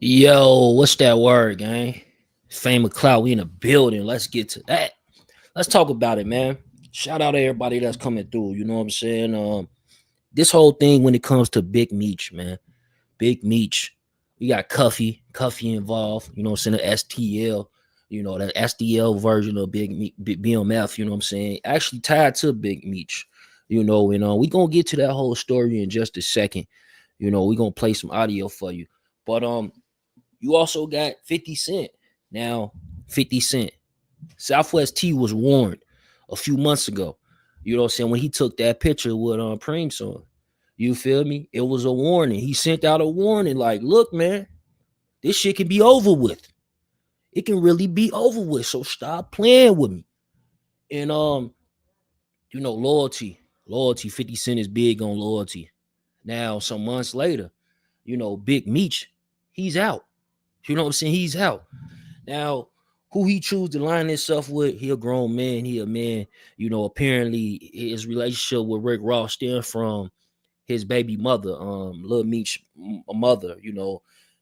Yo, what's that word, gang? Fame of cloud, we in the building. Let's get to that. Let's talk about it, man. Shout out to everybody that's coming through. You know what I'm saying? This whole thing when it comes to Big Meech, man. Big Meech. We got Cuffy involved. You know what I'm saying? The STL. You know that SDL version of BMF. You know what I'm saying? Actually tied to Big Meech. You know, and we gonna get to that whole story in just a second. You know, we gonna play some audio for you, but you also got 50 Cent. Now, 50 Cent. Southwest T was warned a few months ago. You know what I'm saying? When he took that picture with Prince on. You feel me? It was a warning. He sent out a warning like, look, man, this shit can be over with. It can really be over with. So stop playing with me. And loyalty. Loyalty. 50 Cent is big on loyalty. Now, some months later, Big Meech, he's out. You know what I'm saying? He's out. Now, who he choose to line himself with, he a grown man. He a man. Apparently his relationship with Rick Ross stemmed from his baby mother, Lil Meech mother.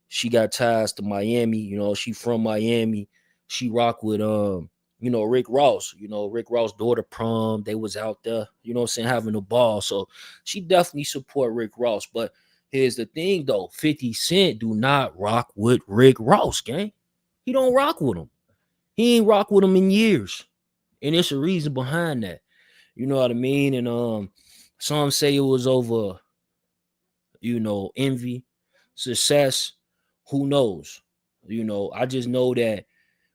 She got ties to Miami. She from Miami. She rock with Rick Ross. Rick Ross' daughter prom. They was out there, what I'm saying, having a ball. So she definitely support Rick Ross. But here's the thing though, 50 Cent do not rock with Rick Ross, gang. He don't rock with him. He ain't rock with him in years. And there's a reason behind that. You know what I mean? And some say it was over, envy, success. Who knows? I just know that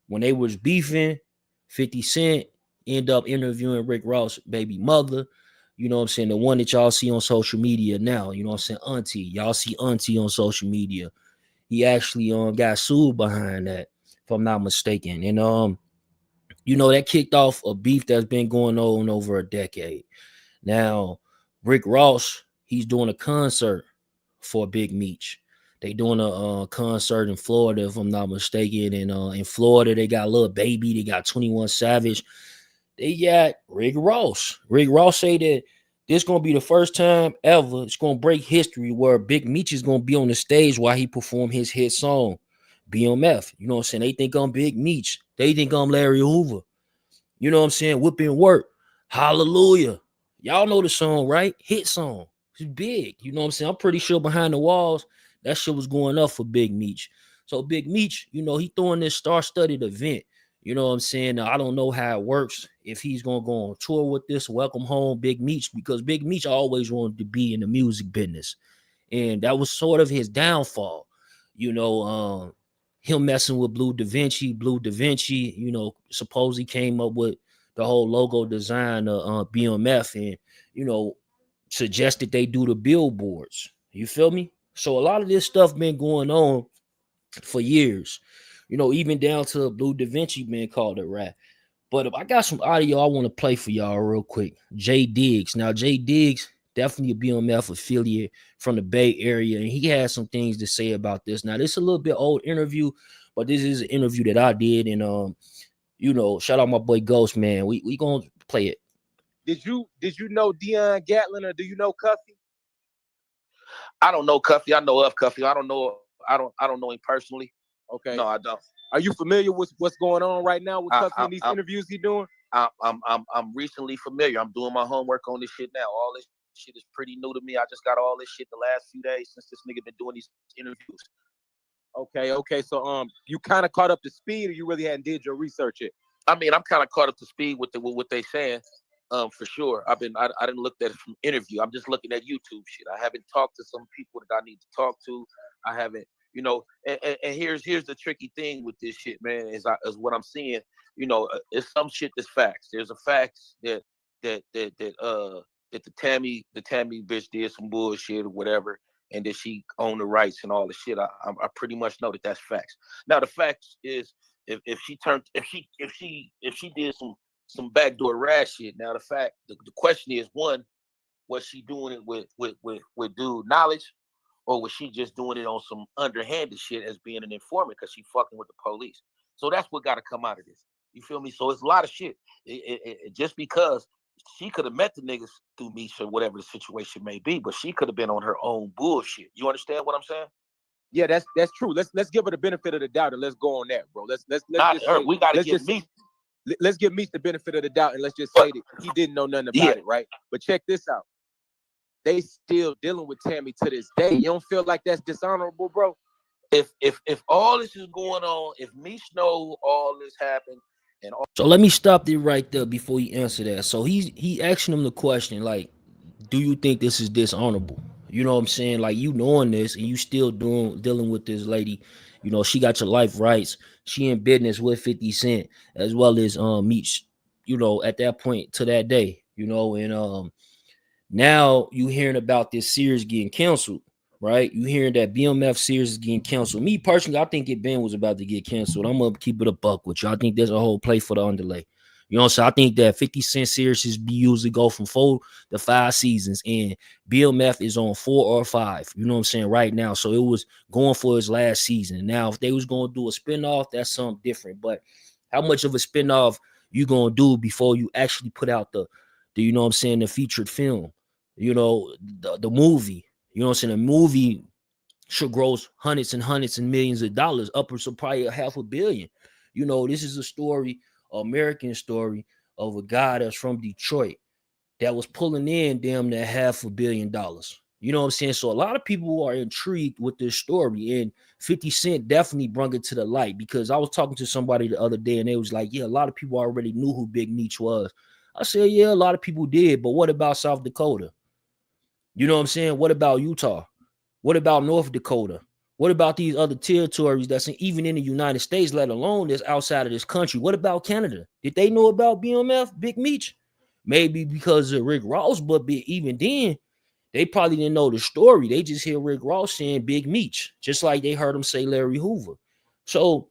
when they was beefing, 50 Cent end up interviewing Rick Ross' baby mother. You know what I'm saying? The one that y'all see on social media now. You know what I'm saying? Auntie. Y'all see Auntie on social media. He actually got sued behind that, if I'm not mistaken. And that kicked off a beef that's been going on over a decade. Now, Rick Ross, he's doing a concert for Big Meech. They doing a concert in Florida, if I'm not mistaken. And in Florida, they got Lil Baby, they got 21 Savage, they got Rick Ross. Rick Ross say that this gonna be the first time ever it's gonna break history where Big Meech is gonna be on the stage while he perform his hit song, BMF. You know what I'm saying? They think I'm Big Meech. They think I'm Larry Hoover. You know what I'm saying? Whipping work. Hallelujah. Y'all know the song, right? Hit song. It's big. You know what I'm saying? I'm pretty sure behind the walls, that shit was going up for Big Meech. So Big Meech, he throwing this star-studded event. You know what I'm saying? Now, I don't know how it works. If he's going to go on tour with this, welcome home Big Meech, because Big Meech always wanted to be in the music business. And that was sort of his downfall. Him messing with Blue Da Vinci, supposedly came up with the whole logo design of BMF and, suggested they do the billboards. You feel me? So a lot of this stuff been going on for years, even down to Blue Da Vinci being called a rat. But if I got some audio I want to play for y'all real quick. Jay Diggs. Now, Jay Diggs, definitely a BMF affiliate from the Bay Area, and he has some things to say about this. Now, this is a little bit old interview, but this is an interview that I did, and shout out my boy Ghost, man. We gonna play it. Did you know Dion Gatlin, or do you know Cuffy? I don't know Cuffy. I know of Cuffy. I don't know him personally. Okay. No, I don't. Are you familiar with what's going on right now with Cuffy and these interviews he's doing? I'm recently familiar. I'm doing my homework on this shit now. All this shit is pretty new to me. I just got all this shit the last few days since this nigga been doing these interviews. Okay. So you kind of caught up to speed, or you really hadn't did your research yet? I mean, I'm kind of caught up to speed with what they saying. For sure. I didn't look at it from interview. I'm just looking at YouTube shit. I haven't talked to some people that I need to talk to. I haven't, and here's the tricky thing with this shit, man, is what I'm seeing. It's some shit that's facts. There's a facts that the Tammy bitch did some bullshit or whatever, and that she owned the rights and all the shit. I pretty much know that that's facts. Now the facts is if she did some backdoor rat shit. Now the question is, one, was she doing it with dude knowledge, or was she just doing it on some underhanded shit as being an informant because she fucking with the police? So that's what got to come out of this. You feel me? So it's a lot of shit. Just because she could have met the niggas through Meech or whatever the situation may be, but she could have been on her own bullshit. You understand what I'm saying? Yeah, that's true. Let's give her the benefit of the doubt and let's go on that, bro. Let's Not just her. say, We got to let's give just me. let's give Meech the benefit of the doubt and let's just But say that he didn't know nothing yeah, about it, right? But check this out. They still dealing with Tammy to this day. You don't feel like that's dishonorable, bro? if all this is going on, if Meech know all this happened, and all, So let me stop you right there before you answer that. So he asking him the question like, do you think this is dishonorable? You know what I'm saying? Like, you knowing this and you still dealing with this lady. You know, she got your life rights. She in business with 50 Cent as well as Meech, you know, at that point to that day, you know, and now you hearing about this series getting canceled, right? You hearing that BMF series is getting canceled. Me personally, I think it Ben was about to get canceled. I'm gonna keep it a buck with you. I think there's a whole play for the underlay. You know what I'm saying? I think that 50 Cent series is usually go from 4 to 5 seasons, and BMF is on 4 or 5. You know what I'm saying right now. So it was going for his last season. Now, if they was gonna do a spinoff, that's something different. But how much of a spinoff you gonna do before you actually put out the you know what I'm saying, the featured film? You know, the movie, you know what I'm saying? The movie should gross hundreds and millions of dollars, upwards of probably $500 million. You know, this is a story, American story of a guy that's from Detroit that was pulling in damn near $500 million. You know what I'm saying? So a lot of people are intrigued with this story, and 50 Cent definitely brought it to the light, because I was talking to somebody the other day and they was like, yeah, a lot of people already knew who Big Meech was. I said, yeah, a lot of people did, but what about South Dakota? You know what I'm saying? What about Utah? What about North Dakota? What about these other territories that's even in the United States, let alone that's outside of this country? What about Canada? Did they know about BMF, Big Meech? Maybe because of Rick Ross, but even then, they probably didn't know the story. They just hear Rick Ross saying Big Meech, just like they heard him say Larry Hoover. So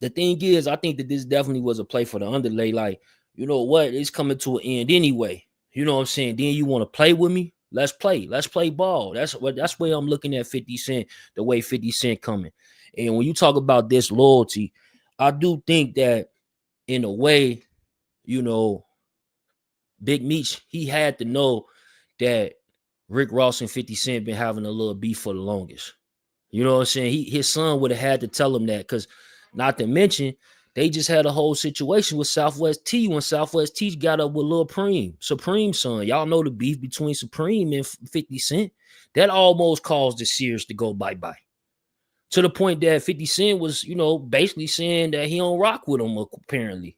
the thing is, I think that this definitely was a play for the underlay. Like, you know what? It's coming to an end anyway. You know what I'm saying? Then you want to play with me? Let's play. Let's play ball. That's where I'm looking at 50 Cent, the way 50 Cent coming. And when you talk about disloyalty, I do think that in a way, you know, Big Meech, he had to know that Rick Ross and 50 Cent been having a little beef for the longest. You know what I'm saying? His son would have had to tell him that, because not to mention, they just had a whole situation with Southwest T when Southwest T got up with Lil Supreme's son. Y'all know the beef between Supreme and 50 Cent. That almost caused the series to go bye-bye. To the point that 50 Cent was, you know, basically saying that he don't rock with him, apparently.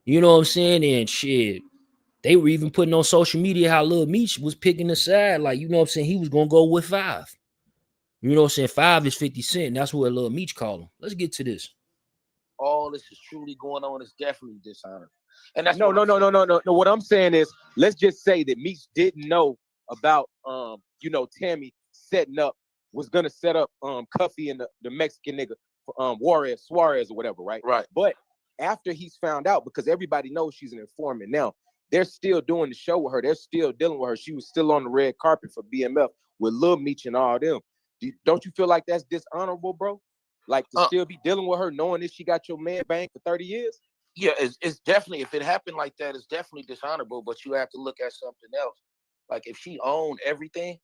You know what I'm saying? And shit, they were even putting on social media how Lil Meech was picking the side. Like, you know what I'm saying? He was going to go with 5. You know what I'm saying? 5 is 50 Cent. And that's what Lil Meech called him. Let's get to this. all this is truly going on, is definitely dishonorable. And that's No. What I'm saying is, let's just say that Meech didn't know about you know, Tammy was gonna set up Cuffy and the Mexican nigga Suarez or whatever, right? Right. But after he's found out, because everybody knows she's an informant now, they're still doing the show with her. They're still dealing with her. She was still on the red carpet for BMF with Lil Meech and all them. Don't you feel like that's dishonorable, bro? Like, to still be dealing with her knowing that she got your man banged for 30 years? Yeah, it's definitely, if it happened like that, it's definitely dishonorable. But you have to look at something else. Like, if she owned everything,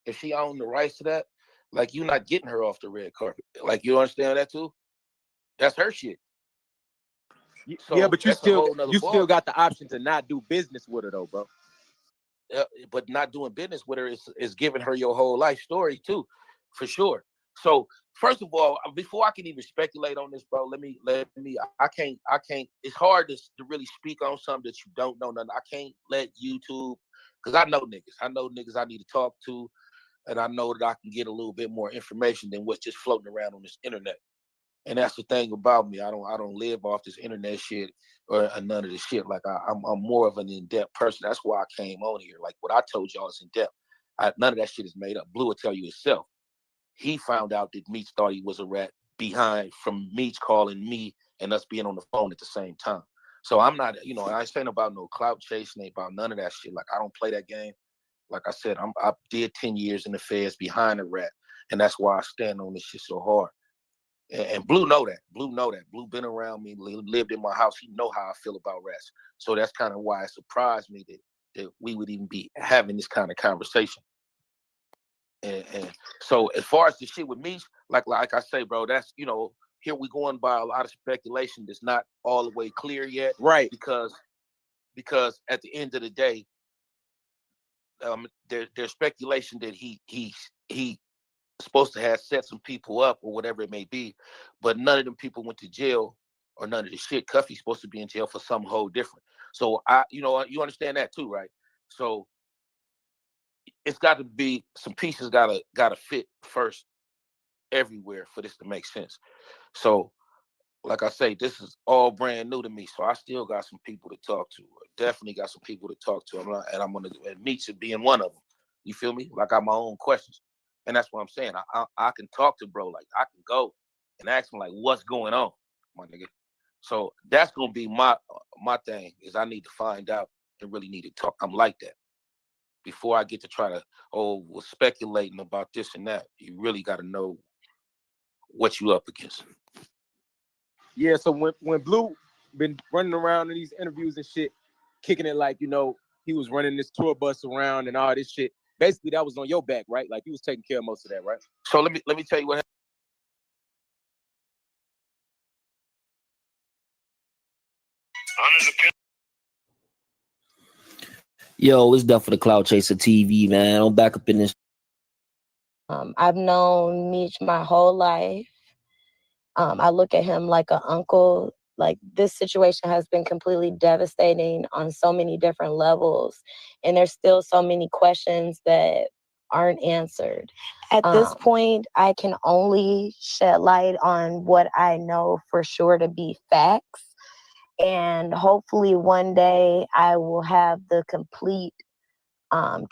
if she owned the rights to that, like, you're not getting her off the red carpet. Like, you understand that too? That's her shit. So yeah, but you still got got the option to not do business with her though, bro. But not doing business with her is giving her your whole life story too, for sure. So first of all, before I can even speculate on this, bro, let me. I can't. It's hard to really speak on something that you don't know nothing. I can't let YouTube, because I know niggas. I know niggas I need to talk to, and I know that I can get a little bit more information than what's just floating around on this internet. And that's the thing about me. I don't live off this internet shit or none of this shit. Like, I'm more of an in-depth person. That's why I came on here. Like, what I told y'all is in depth. None of that shit is made up. Blue will tell you himself. He found out that Meech thought he was a rat behind from Meech calling me and us being on the phone at the same time. So I'm not, I ain't saying about no clout chasing, ain't about none of that shit. Like, I don't play that game. Like I said, I did 10 years in the feds behind a rat. And that's why I stand on this shit so hard. And Blue know that. Blue been around me, lived in my house. He know how I feel about rats. So that's kind of why it surprised me that we would even be having this kind of conversation. And so as far as the shit with Meech, like I say, bro, that's, you know, here we going by a lot of speculation that's not all the way clear yet. Right. Because at the end of the day, there's speculation that he supposed to have set some people up or whatever it may be, but none of them people went to jail or none of the shit. Cuffy's supposed to be in jail for some whole different. So you understand that too, right? So it's got to be some pieces gotta fit first everywhere for this to make sense. So like I say, this is all brand new to me. So I still got some people to talk to. Definitely got some people to talk to. I'm gonna Meech being one of them. You feel me? Like I got my own questions. And that's what I'm saying. I can talk to bro. Like I can go and ask him like, what's going on, my nigga? So that's gonna be my thing is I need to find out and really need to talk. I'm like that. Before I get to try to speculating about this and that, you really got to know what you up against. Yeah, so when Blue been running around in these interviews and shit, kicking it like, you know, he was running this tour bus around and all this shit. Basically, that was on your back, right? Like, you was taking care of most of that, right? So let me tell you what happened. Yo, it's Duff for the Cloud Chaser TV, man. I'm back up in this. I've known Meech my whole life. I look at him like an uncle. Like, this situation has been completely devastating on so many different levels. And there's still so many questions that aren't answered. At this point, I can only shed light on what I know for sure to be facts. And hopefully one day I will have the complete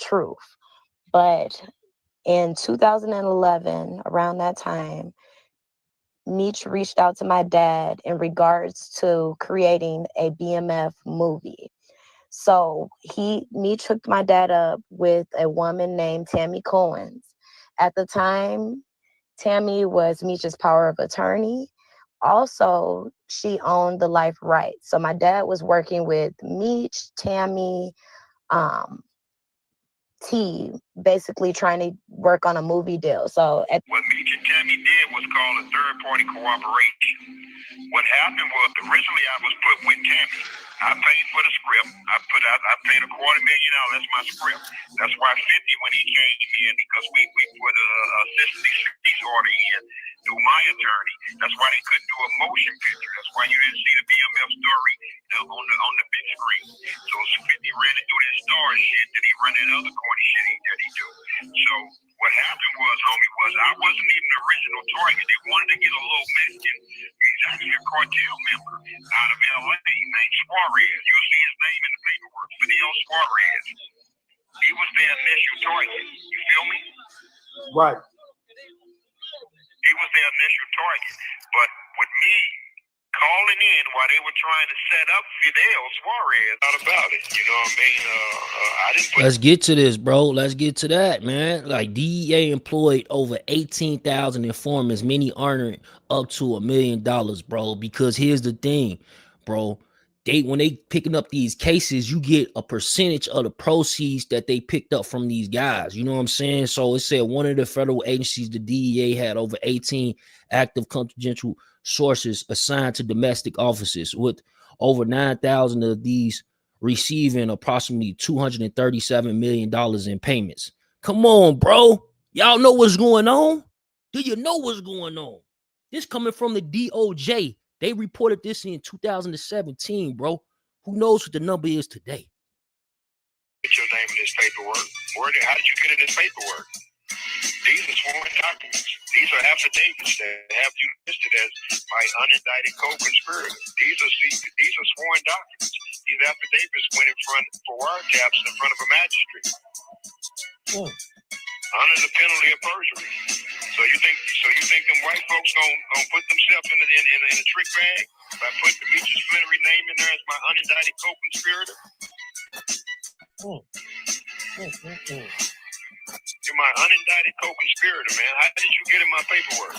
truth. But in 2011, around that time, Meech reached out to my dad in regards to creating a BMF movie. So Meech hooked my dad up with a woman named Tammy Cowins. At the time, Tammy was Meech's power of attorney. Also, she owned the life rights. So my dad was working with Meech, Tammy, T, basically trying to work on a movie deal. So what Meech and Tammy did was called a third-party cooperation. What happened was originally I was put with Tammy. I paid for the script. I paid $250,000. That's my script. That's why 50 when he came in, because we put a assistance order in through my attorney. That's why they couldn't do a motion picture. That's why you didn't see the BMF story on the big screen. So 50 ran it through that star shit that he run that other corny shit that he do. So what happened was, homie, was I wasn't even the original target. They wanted to get a little Mexican. He's actually a cartel member out of LA named Suarez. You'll see his name in the paperwork. Fidel Suarez. He was their initial target. You feel me? Right. He was their initial target. But with me calling in while they were trying to set up Fidel Suarez, not about it. You know what I mean? I didn't put. Let's get to this, bro. Let's get to that, man. Like, DEA employed over 18,000 informants, many earning up to $1 million, bro. Because here's the thing, bro. When they picking up these cases, you get a percentage of the proceeds that they picked up from these guys. You know what I'm saying? So it said one of the federal agencies, the DEA, had over 18 active confidential sources assigned to domestic offices, with over 9,000 of these receiving approximately $237 million in payments. Come on, bro. Y'all know what's going on? Do you know what's going on? This coming from the DOJ. They reported this in 2017, bro. Who knows what the number is today? Get your name in this paperwork. How did you get in this paperwork? These are sworn documents. These are affidavits that have you listed as my unindicted co-conspirator. These are sworn documents. These affidavits went in front for wiretaps in front of a magistrate. Under the penalty of perjury. So you think them white folks gonna put themselves in a trick bag by putting the Meech's Flannery name in there as my unindicted co-conspirator? You're my unindicted co-conspirator, man. How did you get in my paperwork?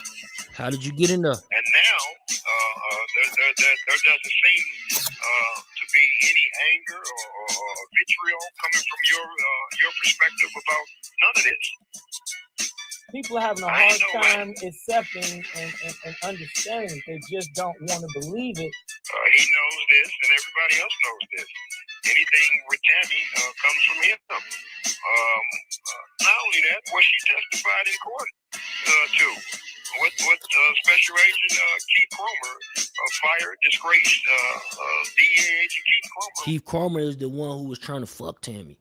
How did you get in there? And now there doesn't seem to be any anger or vitriol coming from your perspective about none of this. people are having a hard time accepting and understanding. They just don't want to believe it. He knows this, and everybody else knows this. Anything with Tammy comes from him. Not only that, what she testified in court to. What Special Agent Keith Cromer fired, disgraced DEA agent Keith Cromer. Keith Cromer is the one who was trying to fuck Tammy.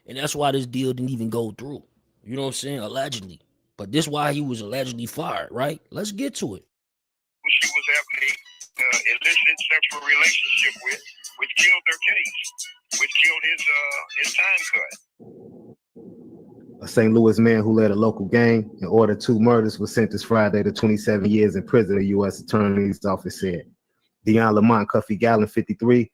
And that's why this deal didn't even go through. You know what I'm saying? Allegedly. But this why he was allegedly fired, right? Let's get to it. She was having a illicit sexual relationship with, which killed their case, which killed his time cut. A St. Louis man who led a local gang and ordered 2 murders was sentenced Friday to 27 years in prison, the U.S. Attorney's Office said. Deon Lamont Cuffy Gallon, 53,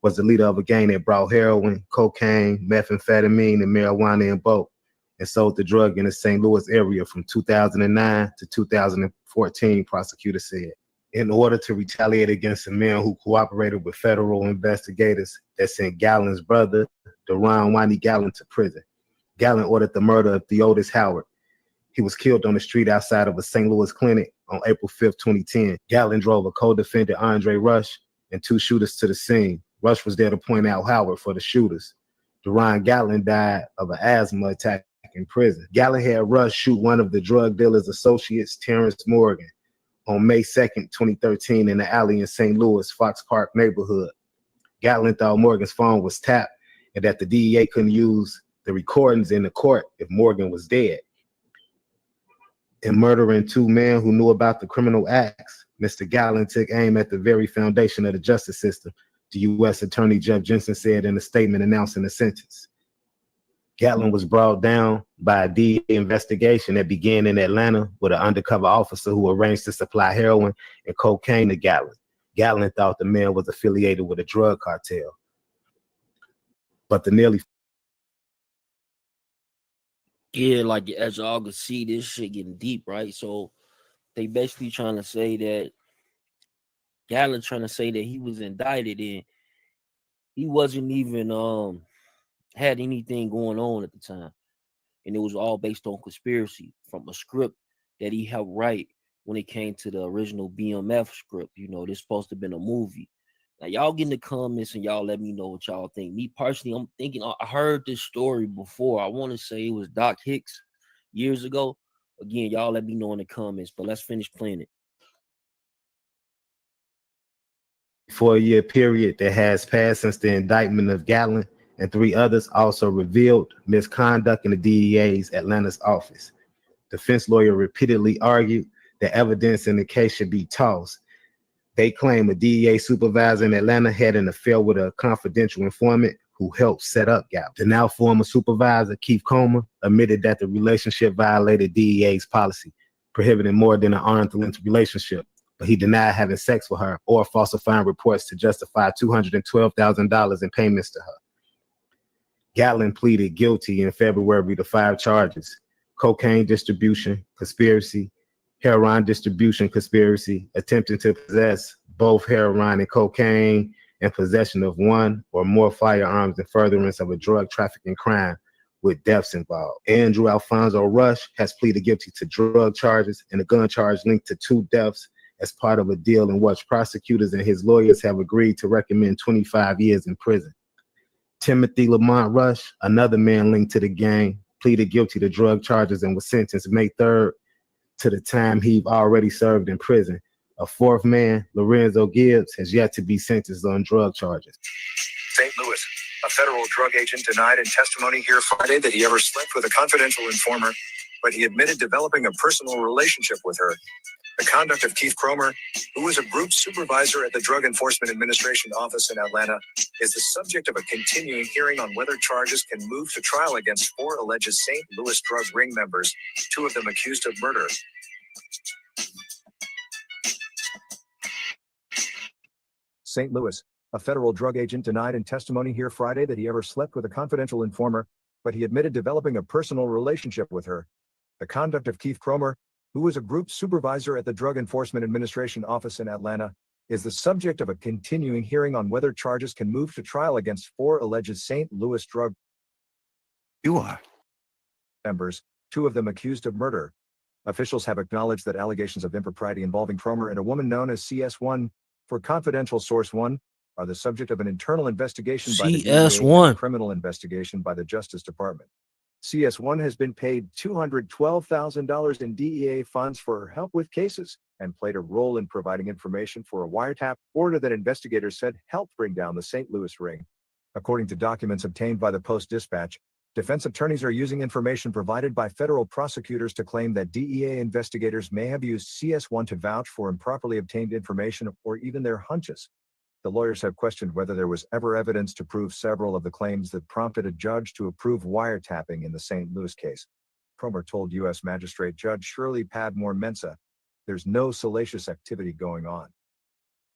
was the leader of a gang that brought heroin, cocaine, methamphetamine, and marijuana in bulk and sold the drug in the St. Louis area from 2009 to 2014, prosecutors said. In order to retaliate against the men who cooperated with federal investigators that sent Gallon's brother, Deron Wani Gallon, to prison. Gallon ordered the murder of Theodis Howard. He was killed on the street outside of a St. Louis clinic on April 5th, 2010. Gallon drove a co-defendant, Andre Rush, and 2 shooters to the scene. Rush was there to point out Howard for the shooters. Deron Gallon died of an asthma attack in prison. Gallon had Rush shoot one of the drug dealer's associates, Terrence Morgan, on May 2nd, 2013 in the alley in St. Louis, Fox Park neighborhood. Gallon thought Morgan's phone was tapped and that the DEA couldn't use the recordings in the court if Morgan was dead. In murdering 2 men who knew about the criminal acts, Mr. Gallon took aim at the very foundation of the justice system, the U.S. Attorney Jeff Jensen said in a statement announcing the sentence. Gallon was brought down by a DEA investigation that began in Atlanta with an undercover officer who arranged to supply heroin and cocaine to Gallon. Gallon thought the man was affiliated with a drug cartel. But the nearly... Yeah, like as y'all can see, this shit getting deep, right? So they basically trying to say that Gallon trying to say that he was indicted and he wasn't even had anything going on at the time. And it was all based on conspiracy from a script that he helped write when it came to the original BMF script. You know, this supposed to have been a movie. Now, y'all get in the comments and y'all let me know what y'all think. Me personally, I'm thinking, I heard this story before. I want to say it was Doc Hicks years ago. Again, y'all let me know in the comments, but let's finish playing it. 4-year period that has passed since the indictment of Gallon and 3 others also revealed misconduct in the DEA's Atlanta's office. Defense lawyer repeatedly argued that evidence in the case should be tossed. They claim a DEA supervisor in Atlanta had an affair with a confidential informant who helped set up Gallon. The now former supervisor, Keith Cromer, admitted that the relationship violated DEA's policy, prohibiting more than an arm's length relationship, but he denied having sex with her or falsifying reports to justify $212,000 in payments to her. Gallon pleaded guilty in February to 5 charges: cocaine distribution, conspiracy, heroin distribution conspiracy, attempting to possess both heroin and cocaine, and possession of 1 or more firearms in furtherance of a drug trafficking crime with deaths involved. Andrew Alfonso Rush has pleaded guilty to drug charges and a gun charge linked to 2 deaths as part of a deal in which prosecutors and his lawyers have agreed to recommend 25 years in prison. Timothy Lamont Rush, another man linked to the gang, pleaded guilty to drug charges and was sentenced May 3rd to the time he'd already served in prison. A 4th man, Lorenzo Gibbs, has yet to be sentenced on drug charges. St. Louis, a federal drug agent denied in testimony here Friday that he ever slept with a confidential informer, but he admitted developing a personal relationship with her. The conduct of Keith Cromer, who was a group supervisor at the Drug Enforcement Administration office in Atlanta, is the subject of a continuing hearing on whether charges can move to trial against 4 alleged St. Louis drug ring members, 2 of them accused of murder. St. Louis, a federal drug agent denied in testimony here Friday that he ever slept with a confidential informer, but he admitted developing a personal relationship with her. The conduct of Keith Cromer, who was a group supervisor at the Drug Enforcement Administration office in Atlanta, is the subject of a continuing hearing on whether charges can move to trial against 4 alleged St. Louis drug members, 2 of them accused of murder. Officials have acknowledged that allegations of impropriety involving Cromer and a woman known as CS1 for confidential source 1 are the subject of an internal investigation by the DEA and a CS1. criminal investigation by the Justice Department. CS1 has been paid $212,000 in DEA funds for her help with cases and played a role in providing information for a wiretap order that investigators said helped bring down the St. Louis ring. According to documents obtained by the Post-Dispatch, defense attorneys are using information provided by federal prosecutors to claim that DEA investigators may have used CS1 to vouch for improperly obtained information or even their hunches. The lawyers have questioned whether there was ever evidence to prove several of the claims that prompted a judge to approve wiretapping in the St. Louis case. Cromer told U.S. Magistrate Judge Shirley Padmore Mensah, "There's no salacious activity going on."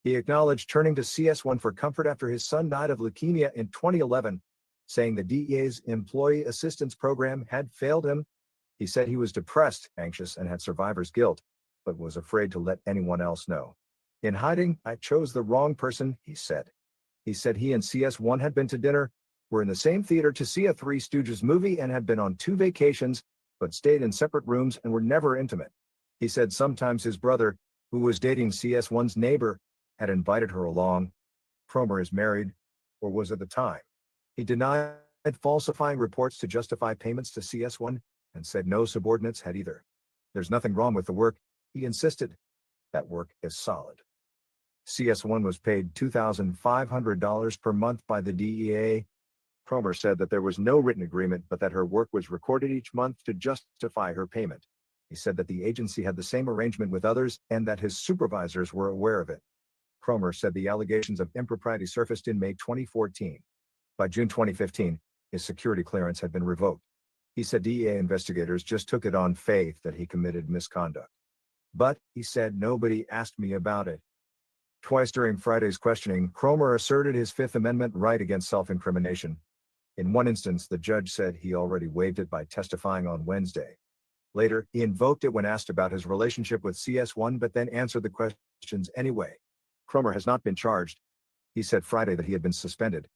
He acknowledged turning to CS1 for comfort after his son died of leukemia in 2011, saying the DEA's Employee Assistance Program had failed him. He said he was depressed, anxious, and had survivor's guilt, but was afraid to let anyone else know. "In hiding, I chose the wrong person," he said. He said he and CS1 had been to dinner, were in the same theater to see a Three Stooges movie, and had been on 2 vacations, but stayed in separate rooms and were never intimate. He said sometimes his brother, who was dating CS1's neighbor, had invited her along. Cromer is married, or was at the time. He denied falsifying reports to justify payments to CS1 and said no subordinates had either. "There's nothing wrong with the work," he insisted. "That work is solid." CS1 was paid $2,500 per month by the DEA. Cromer said that there was no written agreement, but that her work was recorded each month to justify her payment. He said that the agency had the same arrangement with others and that his supervisors were aware of it. Cromer said the allegations of impropriety surfaced in May 2014. By June 2015, his security clearance had been revoked. He said DEA investigators just took it on faith that he committed misconduct. "But," he said, "nobody asked me about it." Twice during Friday's questioning, Cromer asserted his Fifth Amendment right against self-incrimination. In one instance, the judge said he already waived it by testifying on Wednesday. Later, he invoked it when asked about his relationship with CS1, but then answered the questions anyway. Cromer has not been charged. He said Friday that he had been suspended.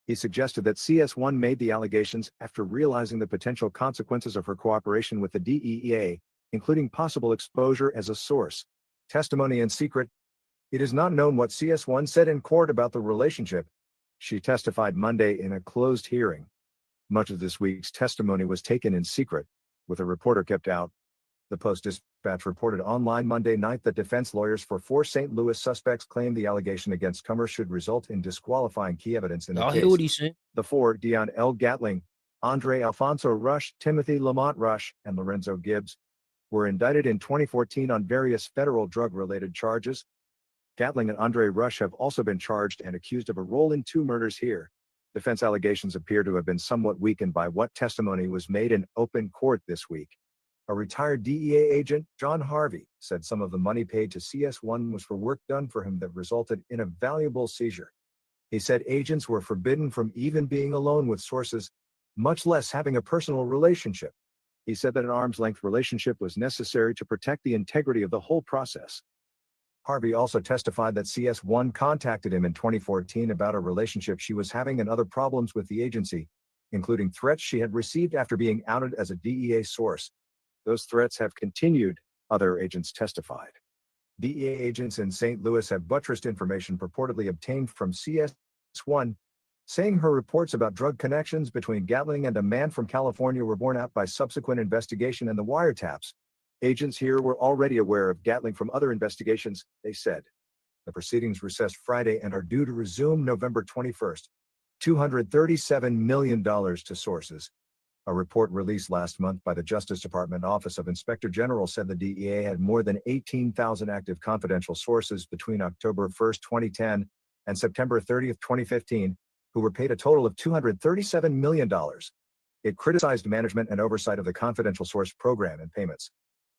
He suggested that CS1 made the allegations after realizing the potential consequences of her cooperation with the DEA, including possible exposure as a source. Testimony in secret. It is not known what CS1 said in court about the relationship. She testified Monday in a closed hearing. Much of this week's testimony was taken in secret, with a reporter kept out. The Post-Dispatch reported online Monday night that defense lawyers for 4 St. Louis suspects claimed the allegation against Cromer should result in disqualifying key evidence in the Y'all case. hear what he's saying? The 4, Dion L. Gatling, Andre Alfonso Rush, Timothy Lamont Rush, and Lorenzo Gibbs, were indicted in 2014 on various federal drug-related charges. Gatling and Andre Rush have also been charged and accused of a role in 2 murders here. Defense allegations appear to have been somewhat weakened by what testimony was made in open court this week. A retired DEA agent, John Harvey, said some of the money paid to CS1 was for work done for him that resulted in a valuable seizure. He said agents were forbidden from even being alone with sources, much less having a personal relationship. He said that an arm's-length relationship was necessary to protect the integrity of the whole process. Harvey also testified that CS1 contacted him in 2014 about a relationship she was having and other problems with the agency, including threats she had received after being outed as a DEA source. Those threats have continued, other agents testified. DEA agents in St. Louis have buttressed information purportedly obtained from CS1, saying her reports about drug connections between Gatling and a man from California were borne out by subsequent investigation and the wiretaps. Agents here were already aware of Gatling from other investigations, they said. The proceedings recessed Friday and are due to resume November 21st. $237 million to sources. A report released last month by the Justice Department Office of Inspector General said the DEA had more than 18,000 active confidential sources between October 1, 2010 and September 30, 2015, who were paid a total of $237 million. It criticized management and oversight of the confidential source program and payments.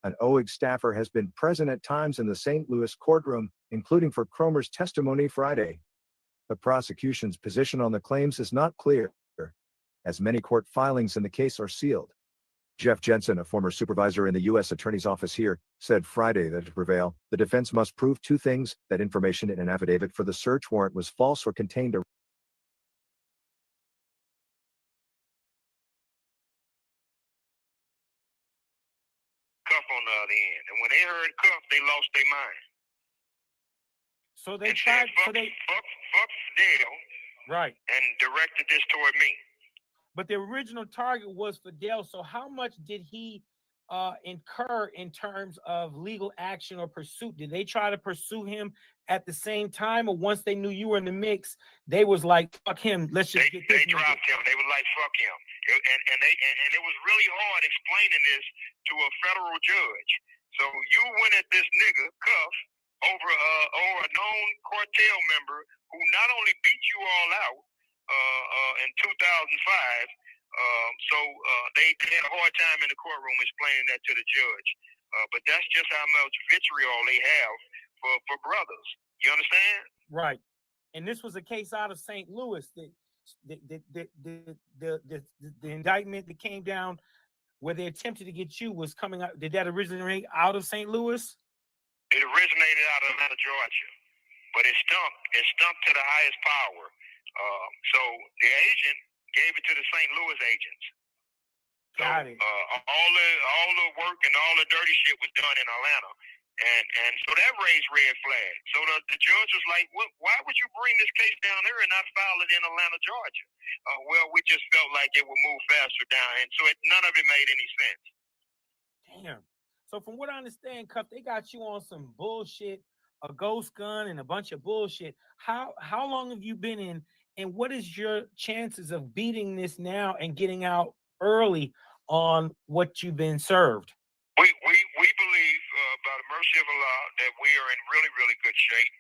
An OIG staffer has been present at times in the St. Louis courtroom, including for Cromer's testimony Friday. The prosecution's position on the claims is not clear, as many court filings in the case are sealed. Jeff Jensen, a former supervisor in the U.S. Attorney's Office here, said Friday that to prevail, the defense must prove 2 things: that information in an affidavit for the search warrant was false or contained a Cuff on the heard Cuff, they lost their mind. So they and tried. said, fuck Fidel, right, and directed this toward me. But the original target was Fidel. So how much did he incur in terms of legal action or pursuit? Did they try to pursue him at the same time, or once they knew you were in the mix, they was like, "Fuck him, let's just get this." They dropped him. They were like, "Fuck him," and it was really hard explaining this to a federal judge. So you went at this nigga Cuff over a known cartel member who not only beat you all out in 2005. They had a hard time in the courtroom explaining that to the judge. But that's just how much vitriol they have for brothers. You understand? Right. And this was a case out of St. Louis. The indictment that came down where they attempted to get you was coming out. Did that originate out of St. Louis? It originated out of Atlanta, Georgia, but it stumped to the highest power. So the agent gave it to the St. Louis agents. Got it. All the work and all the dirty shit was done in Atlanta, and so that raised red flags. So the judge was like, "Why would you bring this case down here and not file it in Atlanta, Georgia?" Well, we just felt like it would move faster down, and so none of it made any sense. Damn. So from what I understand, Cuff, they got you on some bullshit, a ghost gun, and a bunch of bullshit. How long have you been in, and what is your chances of beating this now and getting out early on what you've been served? We believe, by the mercy of Allah, that we are in really, really good shape.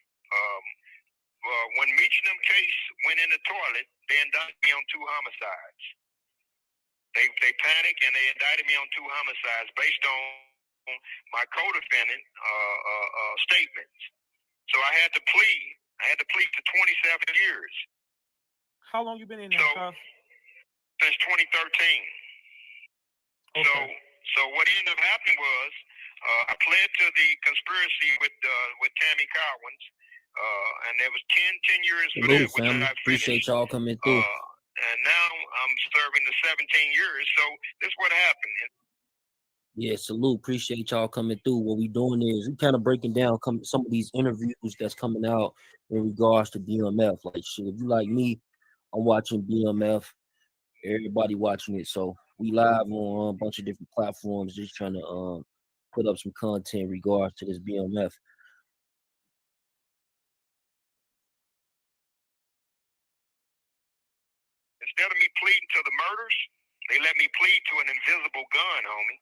When Meech and them case went in the toilet, they indicted me on 2 homicides. They panicked and they indicted me on 2 homicides based on my co-defendant statements. So I had to plead. I had to plead to 27 years. How long you been in there, Cuff? Since 2013. Okay. So what ended up happening was I pled to the conspiracy with Tammy Cowins, and there was 10 years for that, which I finished. Appreciate y'all coming through. And now I'm serving the 17 years. So this is what happened. Yeah, salute. Appreciate y'all coming through. What we doing is we kind of breaking down some of these interviews that's coming out in regards to BMF. Like shit, if you like me, I'm watching BMF. Everybody watching it. So we live on a bunch of different platforms, just trying to put up some content in regards to this BMF. Instead of me pleading to the murders, they let me plead to an invisible gun, homie.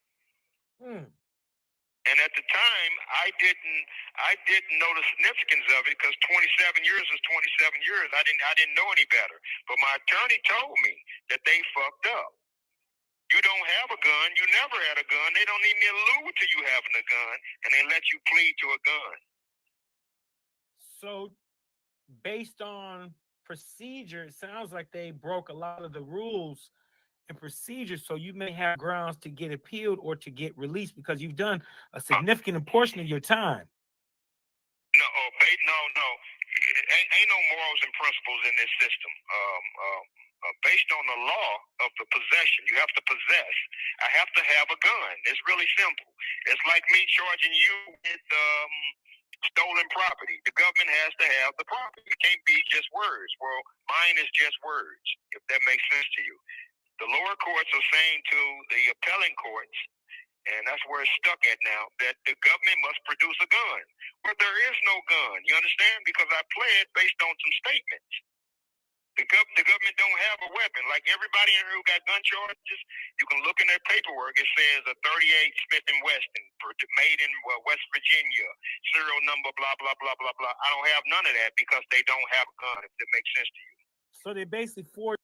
And at the time, I didn't know the significance of it because 27 years is 27 years. I didn't know any better. But my attorney told me that they fucked up. You don't have a gun. You never had a gun. They don't even allude to you having a gun, and they let you plead to a gun. So, based on procedure, it sounds like they broke a lot of the rules and procedures, so you may have grounds to get appealed or to get released because you've done a significant portion of your time. No. Ain't no morals and principles in this system. Based on the law of the possession, you have to possess. I have to have a gun. It's really simple. It's like me charging you with stolen property. The government has to have the property. It can't be just words. Well, mine is just words, if that makes sense to you. The lower courts are saying to the appellate courts, and that's where it's stuck at now, that the government must produce a gun. But there is no gun, you understand? Because I pled based on some statements. The government don't have a weapon. Like everybody in here who got gun charges, you can look in their paperwork. It says a 38 Smith & Wesson, made in West Virginia, serial number, blah, blah, blah, blah, blah. I don't have none of that because they don't have a gun, if that makes sense to you. So they basically forced.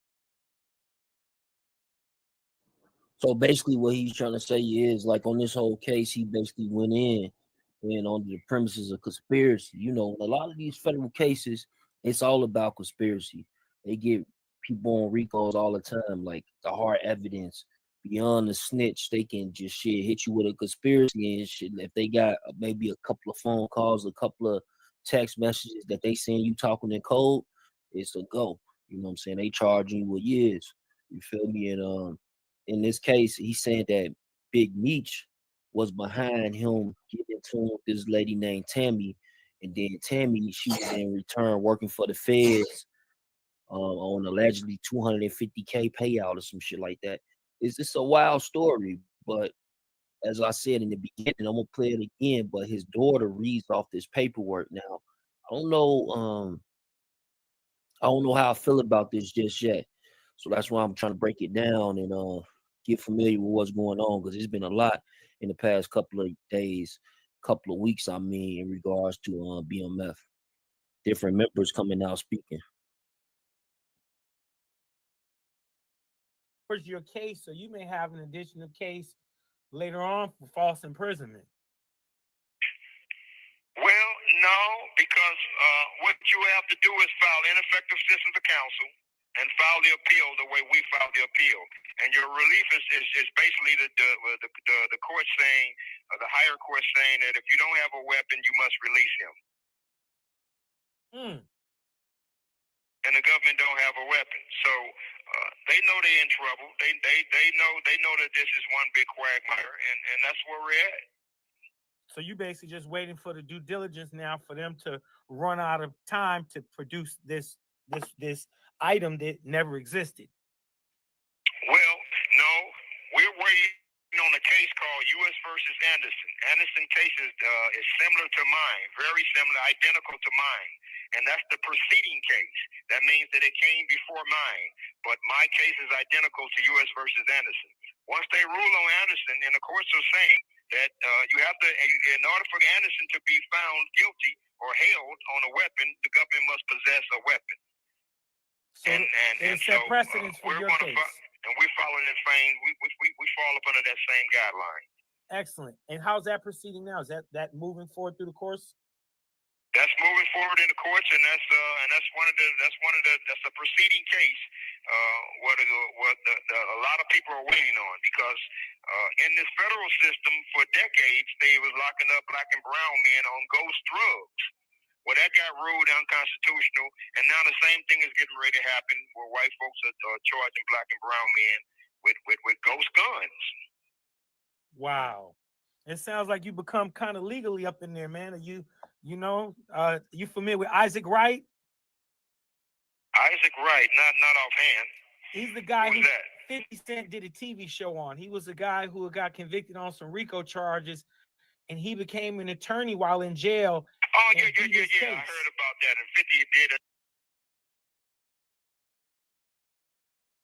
So basically what he's trying to say is, like, on this whole case, he basically went in and on the premises of conspiracy. You know, in a lot of these federal cases, it's all about conspiracy. They get people on recalls all the time, like the hard evidence. Beyond the snitch, they can just hit you with a conspiracy and shit. If they got maybe a couple of phone calls, a couple of text messages that they send you talking in code, it's a go. You know what I'm saying? They charging you with years. You feel me? And in this case, he's saying that Big Meech was behind him getting into this lady named Tammy. And then Tammy, she was in return working for the feds on allegedly 250K payout or some shit like that. It's just a wild story, but as I said in the beginning, I'm gonna play it again. But his daughter reads off this paperwork now. I don't know. I don't know how I feel about this just yet. So that's why I'm trying to break it down and get familiar with what's going on, because it's been a lot in the past couple of days, couple of weeks, I mean, in regards to BMF. Different members coming out speaking. Where's your case? So you may have an additional case later on for false imprisonment. Well, no, because what you have to do is file ineffective assistance of counsel and file the appeal the way we filed the appeal. And your relief is basically the court saying, the higher court saying that if you don't have a weapon, you must release him. And the government don't have a weapon, so they know they're in trouble. They know that this is one big quagmire, and that's where we're at. So you basically just waiting for the due diligence now for them to run out of time to produce this item that never existed. Well, no, we're waiting on a case called U.S. versus Anderson. Anderson case is similar to mine, very similar, identical to mine. And that's the preceding case. That means that it came before mine. But my case is identical to U.S. versus Anderson. Once they rule on Anderson, and the courts are saying that you have to, in order for Anderson to be found guilty or held on a weapon, the government must possess a weapon. So and set precedence for your case. And we're following the same, we fall up under that same guideline. Excellent. And how's that proceeding now? Is that moving forward through the course? That's moving forward in the courts, and that's a proceeding case. What a lot of people are waiting on, because in this federal system for decades they was locking up black and brown men on ghost drugs. Well, that got ruled unconstitutional, and now the same thing is getting ready to happen, where white folks are charging black and brown men with ghost guns. Wow. It sounds like you become kind of legally up in there, man. Are you familiar with Isaac Wright? Isaac Wright, not offhand. He's the guy who 50 Cent did a TV show on. He was the guy who got convicted on some RICO charges, and he became an attorney while in jail. Oh, yeah. I heard about that. And 50 did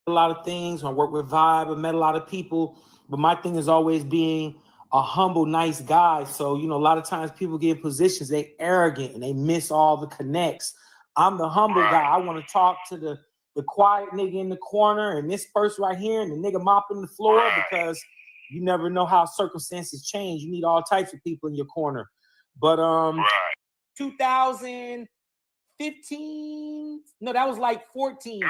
a lot of things. I work with Vibe. I met a lot of people, but my thing is always being a humble, nice guy. So, a lot of times people get in positions, they arrogant and they miss all the connects. I'm the humble guy. I want to talk to the quiet nigga in the corner and this person right here and the nigga mopping the floor, because you never know how circumstances change. You need all types of people in your corner. But 2015, no, that was like 14. Way earlier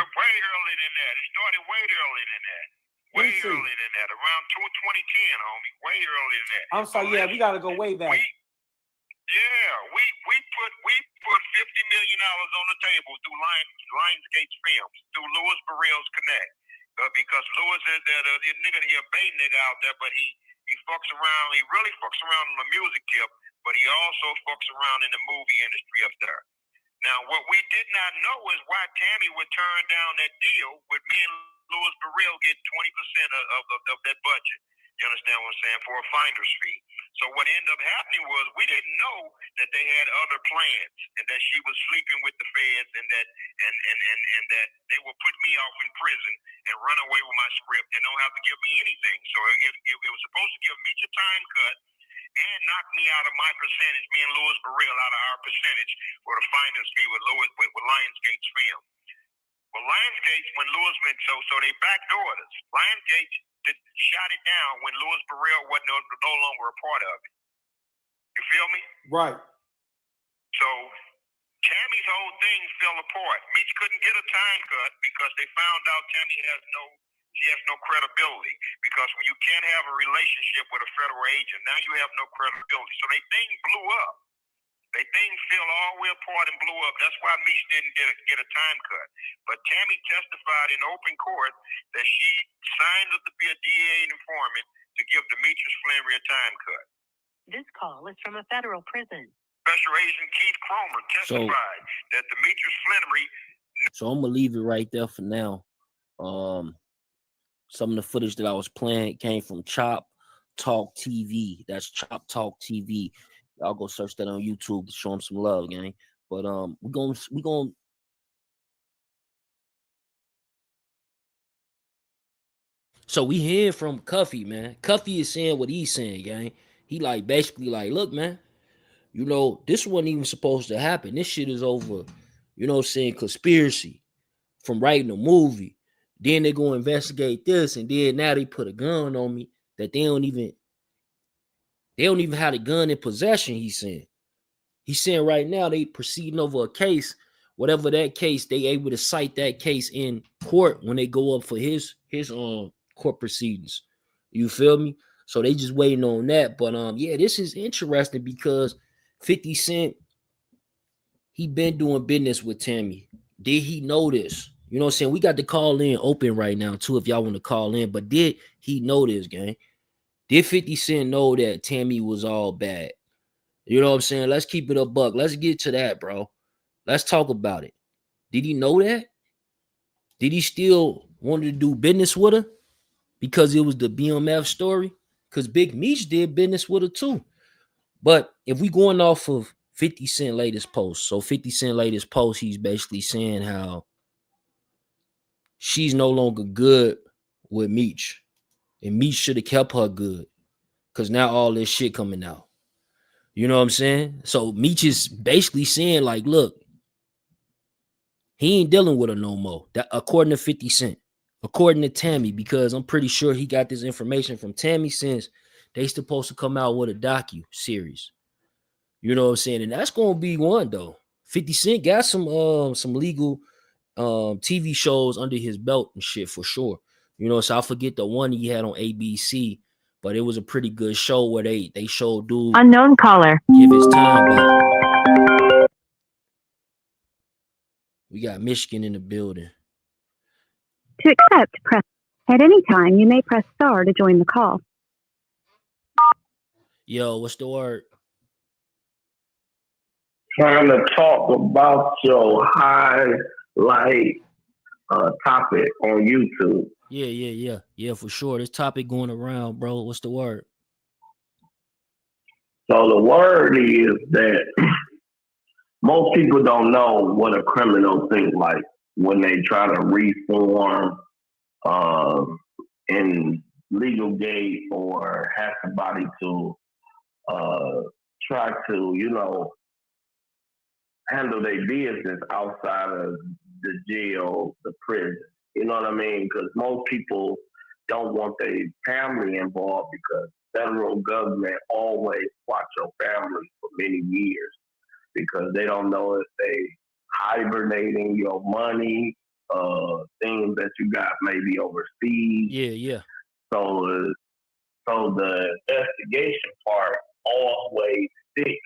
than that. It started way earlier than that. Way earlier than that. Around 2010, homie. Way earlier than that. I'm sorry, we gotta go way back. We put $50 million on the table through Lionsgate Films, through Louis Burrell's Connect. Because Louis is the nigga, he a bait nigga out there, but he fucks around. He really fucks around on the music tip, but he also fucks around in the movie industry up there. Now, what we did not know is why Tammy would turn down that deal with me and Louis Burrell getting 20% of that budget. You understand what I'm saying? For a finder's fee. So what ended up happening was we didn't know that they had other plans, and that she was sleeping with the feds, and that that they would put me off in prison and run away with my script and don't have to give me anything. So it was supposed to give me a time cut and knock me out of my percentage, me and Louis Burrell out of our percentage for the finder's fee with Lionsgate's film. Well, Lionsgate, when Louis went, so they backdoored us. Lionsgate shot it down when Louis Burrell wasn't no longer a part of it. You feel me? Right. So Tammy's whole thing fell apart. Meech couldn't get a time cut because they found out Tammy has no credibility. Because when you can't have a relationship with a federal agent, now you have no credibility. So they thing blew up. They thing fell all the way apart and blew up. That's why Meech didn't get a time cut. But Tammy testified in open court that she signed up to be a DA informant to give Demetrius Flannery a time cut. This call is from a federal prison. Special Agent Keith Cromer testified that Demetrius Flannery. So I'm gonna leave it right there for now. Some of the footage that I was playing came from Chop Talk TV. That's Chop Talk TV. Y'all go search that on YouTube to show them some love, gang. But we gonna so we hear from Cuffy, man. Cuffy is saying what he's saying, gang. He like basically like, look, man, you know, this wasn't even supposed to happen. This shit is over, you know what I'm saying, conspiracy from writing a movie. Then they go investigate this, and then now they put a gun on me that they don't even have the gun in possession, he's saying. He's saying right now they proceeding over a case, whatever that case, they able to cite that case in court when they go up for his court proceedings. You feel me? So they just waiting on that. But yeah, this is interesting because 50 Cent, he been doing business with Tammy. Did he know this? You know what I'm saying? We got the call in open right now too if y'all want to call in. But did he know this, gang? Did 50 Cent know that Tammy was all bad? You know what I'm saying? Let's keep it a buck. Let's get to that, bro. Let's talk about it. Did he know that? Did he still want to do business with her because it was the BMF story? Because Big Meech did business with her too. But if we going off of 50 Cent latest post, so 50 Cent latest post, he's basically saying how she's no longer good with Meech. And Meech should have kept her good. Because now all this shit coming out. You know what I'm saying? So Meech is basically saying, like, look, he ain't dealing with her no more. That according to 50 Cent. According to Tammy, because I'm pretty sure he got this information from Tammy since they supposed to come out with a docu-series. You know what I'm saying? And that's gonna be one though. 50 Cent got some legal TV shows under his belt and shit for sure. You know, so I forget the one he had on ABC, but it was a pretty good show where they showed dude Unknown caller. give his time back. We got Michigan in the building. To accept, press. At any time, you may press star to join the call. Yo, what's the word? Trying to talk about your highlight topic on YouTube. Yeah, for sure. This topic going around, bro. What's the word? So the word is that most people don't know what a criminal thinks like when they try to reform in legal gate or have somebody to try to, you know, handle their business outside of the jail, the prison. You know what I mean? Because most people don't want their family involved because federal government always watch your family for many years because they don't know if they hibernating your money, things that you got maybe overseas. Yeah. So the investigation part always sticks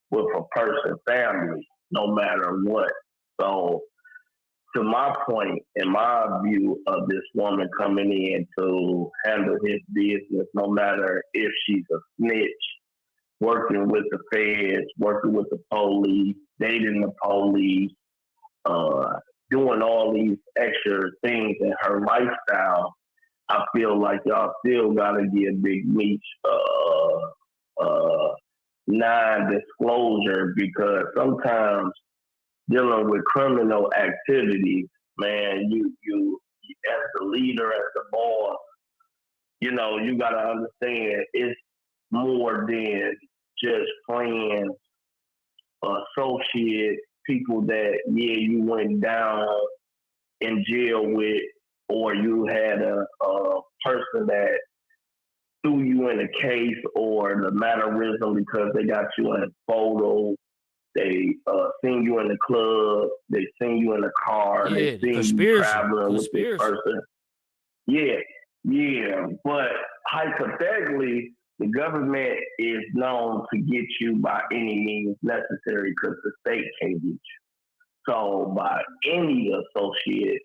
with a person's family, no matter what. So to my point, in my view of this woman coming in to handle his business, no matter if she's a snitch, working with the feds, working with the police, dating the police, doing all these extra things in her lifestyle, I feel like y'all still gotta give Big Meech non-disclosure because sometimes dealing with criminal activity, man, you as the leader, as the boss, you know, you gotta understand it's more than just friends, associates, people that you went down in jail with, or you had a person that threw you in a case or the mannerism because they got you in photos. They seen you in the club. They seen you in the car. Yeah, they seen you traveling with this person. Yeah. But hypothetically, the government is known to get you by any means necessary because the state can't get you. So by any associate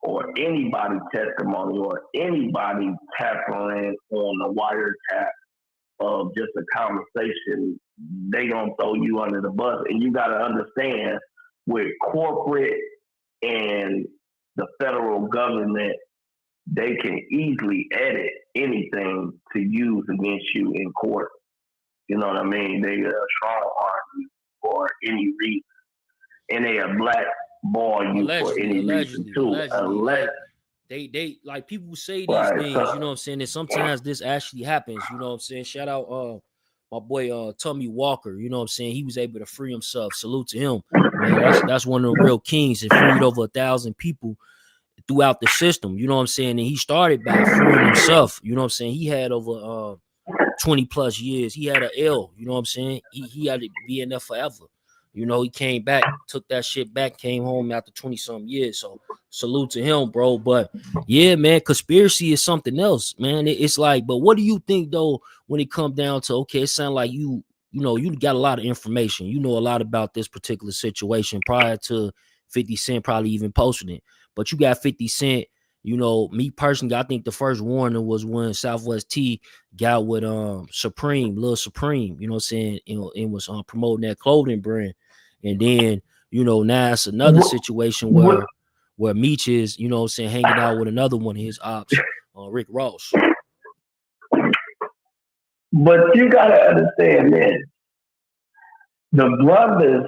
or anybody's testimony or anybody tapping on the wiretap of just a conversation, they gonna throw you under the bus. And you gotta understand, with corporate and the federal government, they can easily edit anything to use against you in court. You know what I mean? They strong arm you for any reason, and they blackball you for any reason too. Like, they like people say these Right, things, so- you know what I'm saying? And sometimes this actually happens, you know what I'm saying? Shout out my boy Tommy Walker, you know what I'm saying? He was able to free himself. Salute to him. Man, that's one of the real kings. It freed over 1,000 people throughout the system, you know what I'm saying? And he started by freeing himself, you know what I'm saying? He had over 20 plus years. He had an L, you know what I'm saying? He had to be in there forever. You know, he came back, took that shit back, came home after 20 some years. So salute to him, bro. But yeah, man, conspiracy is something else, man. It's like, but what do you think though when it comes down to, okay, it sounds like you know, you got a lot of information. You know a lot about this particular situation prior to 50 Cent probably even posting it. But you got 50 Cent, you know, me personally, I think the first warning was when Southwest T got with Supreme, Lil Supreme, you know what I'm saying, and was promoting that clothing brand. And then, you know, now it's another situation where Meech is, you know what I'm saying, hanging out with another one of his ops, Rick Ross. But you gotta understand this. The brothers,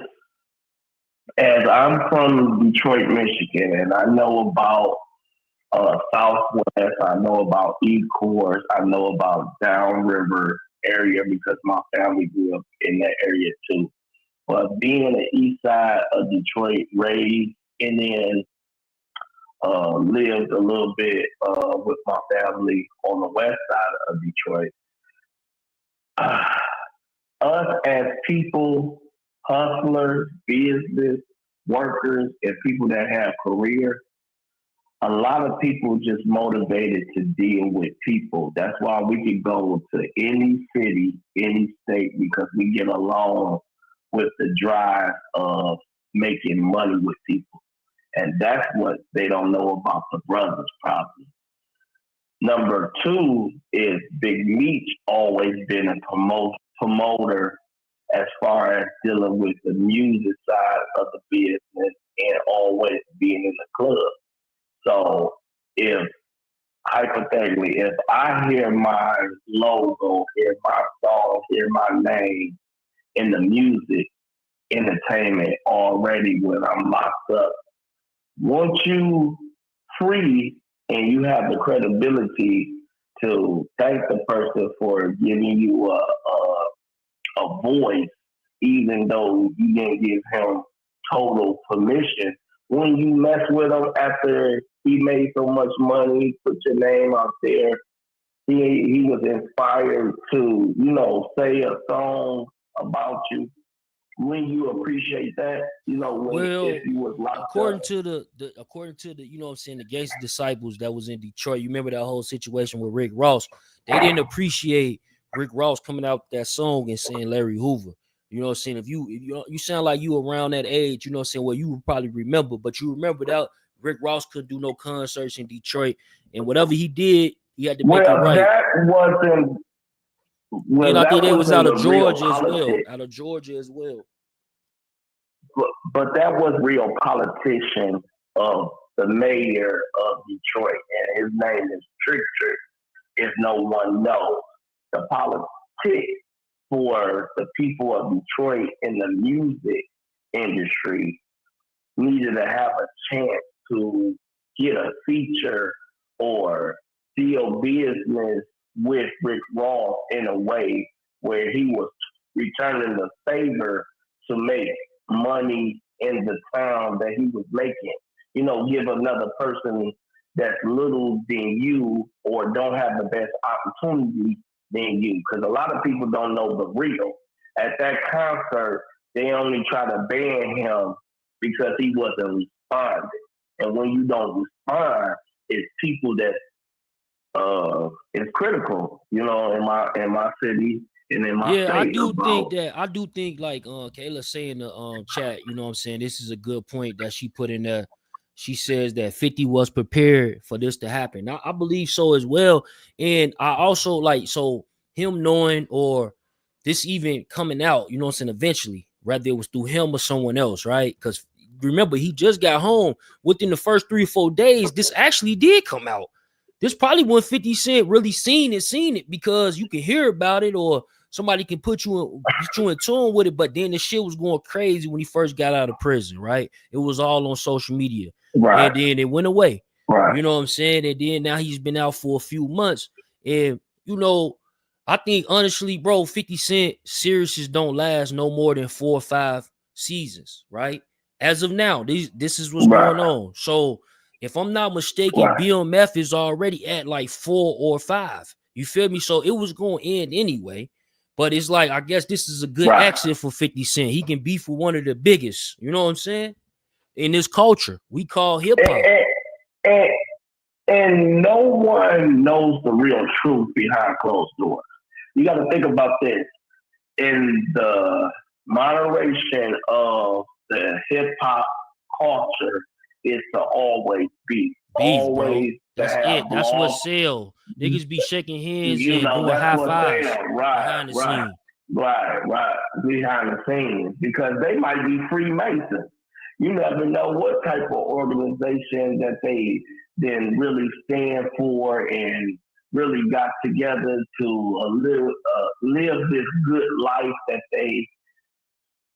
as I'm from Detroit, Michigan, and I know about Southwest, I know about East Course, I know about Downriver area because my family grew up in that area too. But being on the east side of Detroit, raised and then lived a little bit with my family on the west side of Detroit. Us as people, hustlers, business workers, and people that have career, a lot of people just motivated to deal with people. That's why we can go to any city, any state, because we get along with the drive of making money with people. And that's what they don't know about the brothers, probably. Number two is Big Meech always been a promoter as far as dealing with the music side of the business and always being in the club. So if hypothetically, if I hear my logo, hear my song, hear my name in the music entertainment already when I'm locked up, once you free and you have the credibility to thank the person for giving you a voice, even though you didn't give him total permission, when you mess with him after he made so much money, put your name out there, he was inspired to, you know, say a song about you. When you appreciate that, you know, when if you was locked according up. to the you know what I'm saying, the Gangsta Disciples that was in Detroit, you remember that whole situation with Rick Ross? They didn't appreciate Rick Ross coming out with that song and saying Larry Hoover. You know what I'm saying? If you sound like you around that age, you know what I'm saying, well, you would probably remember, but you remember that Rick Ross couldn't do no concerts in Detroit, and whatever he did, he had to make it right. That wasn't. Well, and I think they was out of real Georgia as well. politics. Out of Georgia as well. But that was real politician of the mayor of Detroit, and his name is Trick Trick. If no one knows, the politics for the people of Detroit in the music industry needed to have a chance to get a feature or deal business with Rick Ross in a way where he was returning the favor to make money in the town that he was making. You know, give another person that's little than you or don't have the best opportunity than you. Because a lot of people don't know the real. At that concert, they only try to ban him because he wasn't responding. And when you don't respond, it's people that is critical, you know, in my city and in my state. I do think like Kayla saying the chat, you know what I'm saying, this is a good point that she put in there, she says that 50 was prepared for this to happen. Now, I believe so as well. And I also like, so him knowing or this even coming out, you know what I'm saying, eventually, whether it was through him or someone else, right? Because remember, he just got home within the first 3 or 4 days. This actually did come out. This probably when 50 Cent really seen it because you can hear about it or somebody can get you in tune with it. But then the shit was going crazy when he first got out of prison, right? It was all on social media. Right. And then it went away. Right. You know what I'm saying? And then now he's been out for a few months. And, you know, I think honestly, bro, 50 Cent series don't last no more than 4 or 5 seasons, right? As of now, this is what's Right. going on. So if I'm not mistaken, Right. BMF is already at like 4 or 5. You feel me? So it was going to end anyway. But it's like, I guess this is a good Right. exit for 50 Cent. He can beef with one of the biggest, you know what I'm saying? In this culture we call hip hop. And no one knows the real truth behind closed doors. You got to think about this. In the moderation of the hip hop culture, is to always be. Beef, always bro. That's it. That's blog. what sell. Niggas be shaking hands You and know, doing that's high what fives sell. Right, behind the right, scene. right, behind the scenes, because they might be Freemasons. You never know what type of organization that they then really stand for and really got together to live this good life that they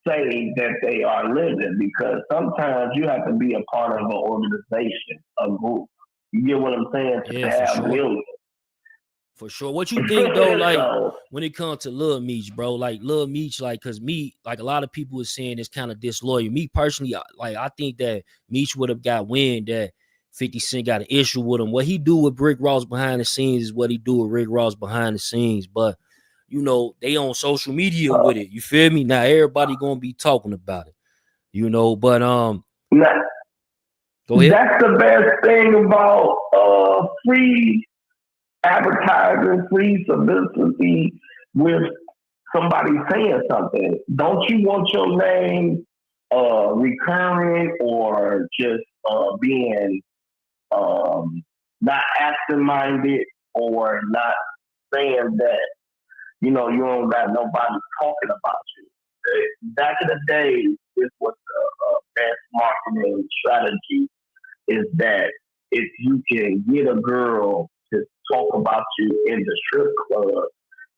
say that they are living, because sometimes you have to be a part of an organization, a group. You get what I'm saying? Yeah, to for have sure. millions. For sure. What you think though, like So, when it comes to Lil Meech, bro? Like Lil Meech, like cause me, like a lot of people is saying it's kind of disloyal. Me personally, I think that Meech would have got wind that 50 Cent got an issue with him. What he do with Rick Ross behind the scenes is what he do with Rick Ross behind the scenes. But you know, they on social media with it. You feel me? Now everybody gonna be talking about it. You know, but now, go ahead. that's the best thing about free advertising, free publicity with somebody saying something. Don't you want your name recurring or just being not absent-minded or not saying that, you know, you don't got nobody talking about you. Back in the day, this was the best marketing strategy, is that if you can get a girl to talk about you in the strip club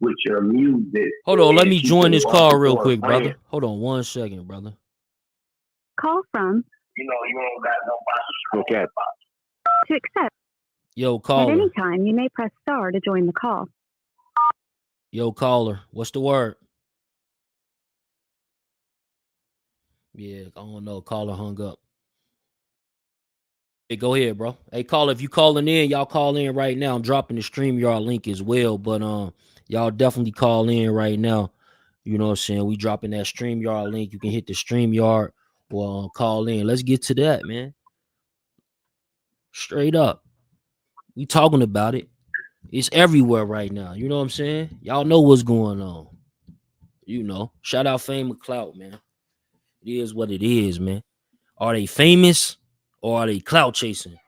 with your music. Hold on, let me join this call real quick, brother. Hold on 1 second, brother. Call from. You know, you don't got nobody talking about you. To accept. Yo, caller. At any time, you may press star to join the call. Yo, caller. What's the word? Yeah, I don't know. Caller hung up. Hey, go ahead, bro. Hey, caller, if you calling in, y'all call in right now. I'm dropping the StreamYard link as well, but y'all definitely call in right now. You know what I'm saying? We dropping that StreamYard link. You can hit the StreamYard or call in. Let's get to that, man. Straight up. We talking about it. It's everywhere right now. You know what I'm saying? Y'all know what's going on. You know, shout out Fame and Clout, man. It is what it is, man. Are they famous or are they clout chasing?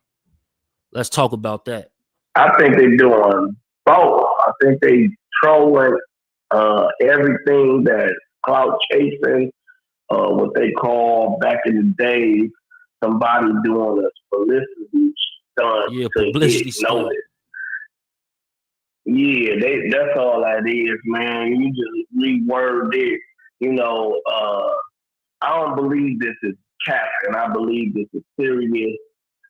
Let's talk about that. I think they're doing both. I think they trolling everything that clout chasing, what they call back in the day, somebody doing a publicity stunt to publicity get stunt. noticed. Yeah, that's all that is, man. You just reword it. You know, I don't believe this is cap, and I believe this is serious.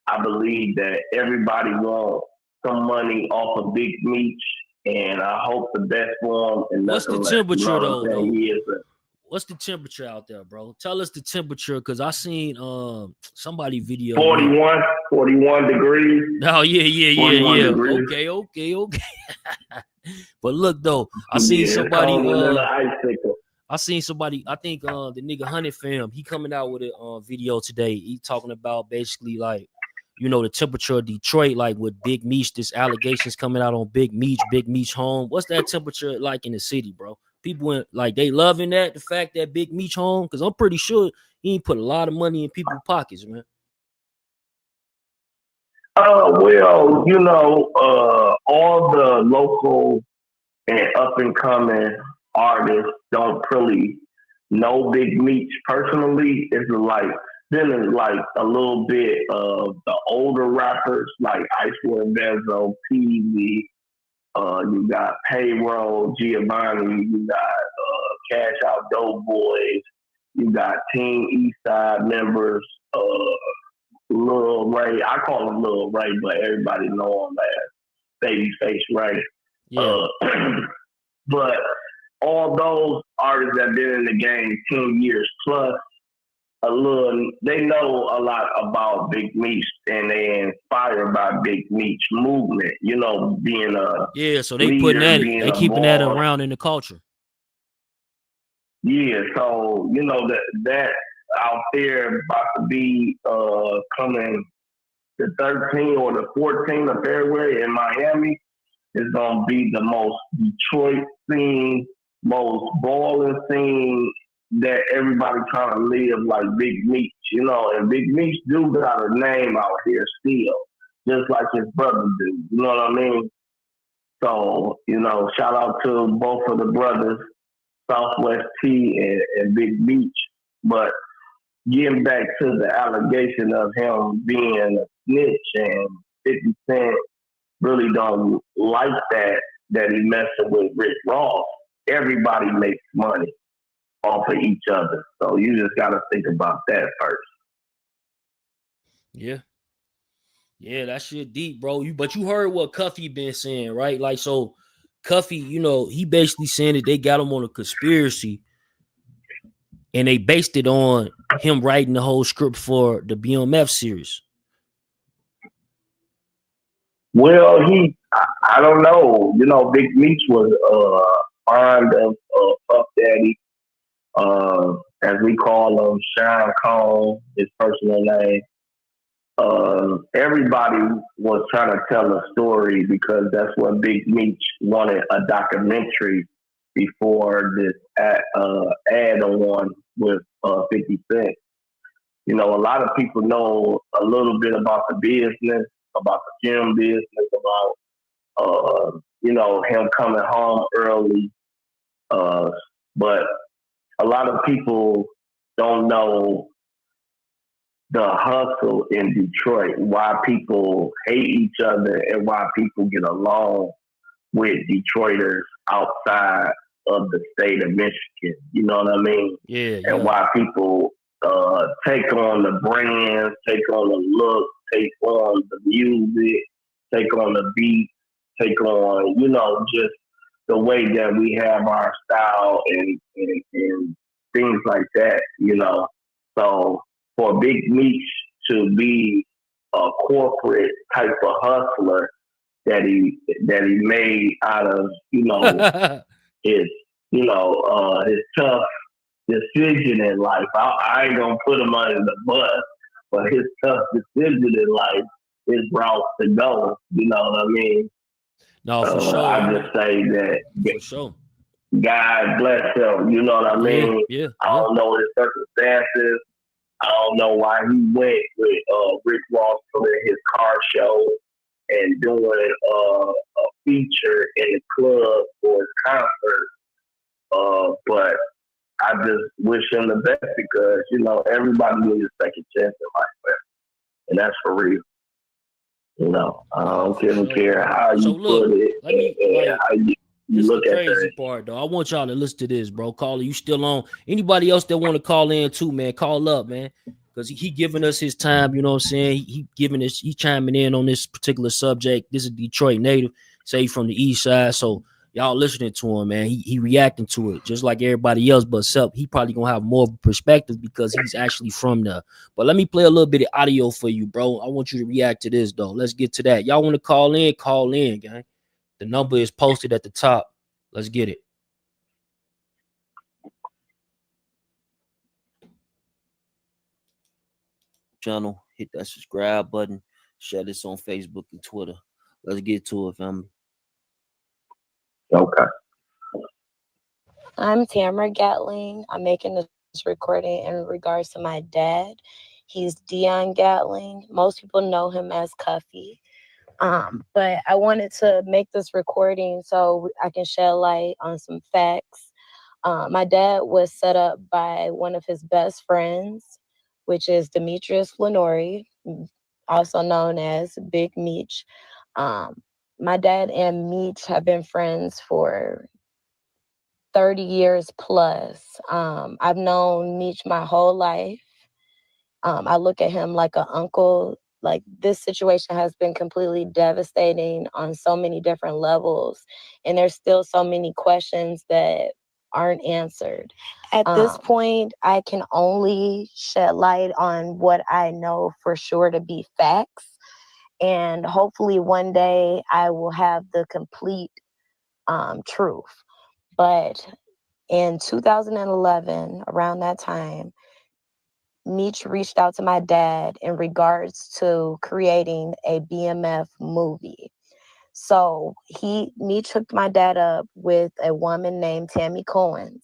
I believe that everybody wants some money off of Big Meech, and I hope the best for him. And what's the temperature though? What's the temperature out there, bro? Tell us the temperature, because I seen somebody video 41 degrees. Oh yeah. Degrees. Okay. But look though, I seen somebody I think the nigga Hunted Fam, he coming out with a video today. He talking about basically like, you know, the temperature of Detroit, like with Big Meech, this allegations coming out on Big Meech home. What's that temperature like in the city, bro? People like they loving that, the fact that Big Meech home, because I'm pretty sure he ain't put a lot of money in people's pockets, man. Well, all the local and up and coming artists don't really know Big Meech personally. It's like feeling like a little bit of the older rappers like Icewood Benzo, Peasy, you got Payroll, Giovanni, you got Cash Out Dope Boys, you got Team Eastside members, Lil Ray. I call him Lil Ray, but everybody know him as Babyface Ray. Yeah. But all those artists that been in the game 10 years plus, they know a lot about Big Meech and they inspired by Big Meech movement, being a So they leader, putting that, being they a keeping that boss. around in the culture. Yeah, so that out there about to be coming the 13th or the 14th of February in Miami is gonna be the most Detroit scene, most balling scene that everybody trying to live like Big Meech, and Big Meech do got a name out here still, just like his brother do. You know what I mean? So, shout out to both of the brothers, Southwest T and Big Meech. But getting back to the allegation of him being a snitch and 50 Cent really don't like that he messing with Rick Ross. Everybody makes money off of each other. So you just got to think about that first. Yeah. Yeah, that shit deep, bro. But you heard what Cuffy been saying, right? Like, so Cuffy, he basically saying that they got him on a conspiracy and they based it on him writing the whole script for the BMF series. Well, I don't know. Big Meech was fond of Puff Daddy, as we call him, Sean Cone, his personal name. Everybody was trying to tell a story because that's what Big Meech wanted a documentary before this add-on with 50 Cent. A lot of people know a little bit about the business, about the film business, about him coming home early. But a lot of people don't know the hustle in Detroit, why people hate each other and why people get along with Detroiters outside of the state of Michigan. You know what I mean? Yeah. And why people take on the brands, take on the look, take on the music, take on the beat, take on, just the way that we have our style and things like that, So for Big Meech to be a corporate type of hustler that he made out of, his his tough decision in life. I ain't gonna put him under the bus, but his tough decision in life, his route to go. You know what I mean? No, for sure. I just say that. For sure. God bless him. You know what I mean? Yeah. I don't know his circumstances. I don't know why he went with Rick Ross doing his car show and doing a feature in the club for his concert. But I just wish him the best because, everybody needs a second chance in life, man. And that's for real. I don't care how you put it. How you look at crazy that. part, though. I want y'all to listen to this, bro. Caller, you still on? Anybody else that want to call in too, man? Call up, man. Because he giving us his time, you know what I'm saying? He chiming in on this particular subject. This is Detroit native, say from the east side. So y'all listening to him, man. He reacting to it just like everybody else, but he probably gonna have more of a perspective because he's actually from there. But let me play a little bit of audio for you, bro. I want you to react to this, though. Let's get to that. Y'all want to call in? Call in, gang. The number is posted at the top. Let's get it. Channel, hit that subscribe button, share this on Facebook and Twitter. Let's get to it, family. Okay. I'm Tamara Gatling. I'm making this recording in regards to my dad. He's Dion Gatling. Most people know him as Cuffy. But I wanted to make this recording so I can shed light on some facts. My dad was set up by one of his best friends, which is Demetrius Flannery, also known as Big Meech. My dad and Meech have been friends for 30 years plus. I've known Meech my whole life. I look at him like an uncle. Like, this situation has been completely devastating on so many different levels. And there's still so many questions that aren't answered. At this point, I can only shed light on what I know for sure to be facts. And hopefully one day I will have the complete truth. But in 2011, around that time, Meech reached out to my dad in regards to creating a BMF movie. So Meech hooked my dad up with a woman named Tammy Cowins.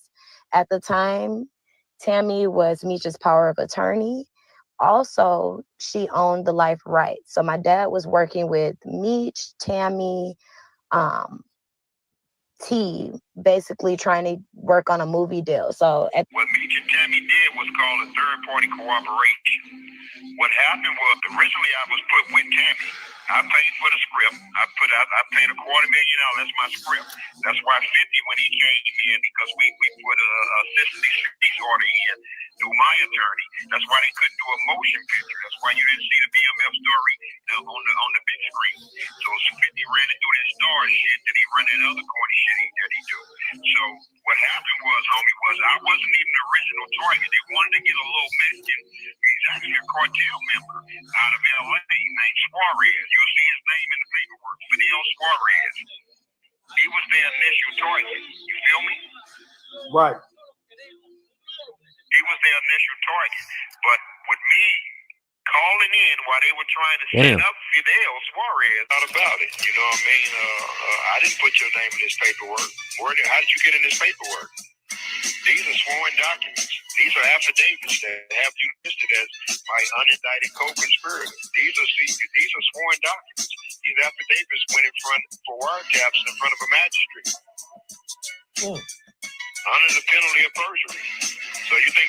At the time, Tammy was Meech's power of attorney. Also, she owned the life rights. So my dad was working with Meech, Tammy, T, basically trying to work on a movie deal. So what Meech and Tammy did was call a third-party cooperation. What happened was originally I was put with Tammy. I paid for the script. I paid $250,000. That's my script. That's why 50 when he came in, because we put a cease order in through my attorney. That's why they couldn't do a motion picture. That's why you didn't see the BMF story on the big screen. So 50 ran it through that star shit, then he run that other corny shit that he do. So what happened was, homie, was I wasn't even the original target. They wanted to get a little Mexican. He's actually a cartel member out of LA named Suarez. You'll see his name in the paperwork. Fidel Suarez. He was their initial target. You feel me? Right. He was their initial target. But with me calling in while they were trying to set up Fidel Suarez, not about it. You know what I mean? I didn't put your name in this paperwork. How did you get in this paperwork? These are sworn documents. These are affidavits that have you listed as my unindicted co-conspirator. These are sworn documents. These affidavits went in front for wiretaps in front of a magistrate. Under the penalty of perjury. So you think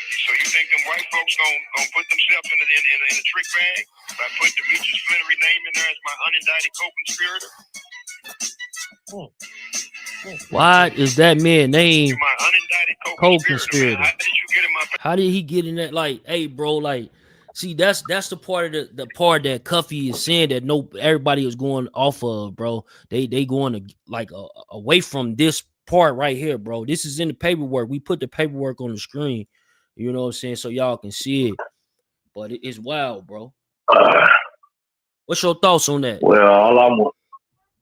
them white folks gonna put themselves in a trick bag by putting Demetrius Flannery name in there as my unindicted co-conspirator? Why is that man named co-conspirator? How did he get in that? Like, hey, bro, like, see, that's the part of the part that Cuffy is saying that everybody is going off of, bro. They going to like away from this part right here, bro. This is in the paperwork. We put the paperwork on the screen, you know what I'm saying, so y'all can see it. But it's wild, bro. What's your thoughts on that? Well,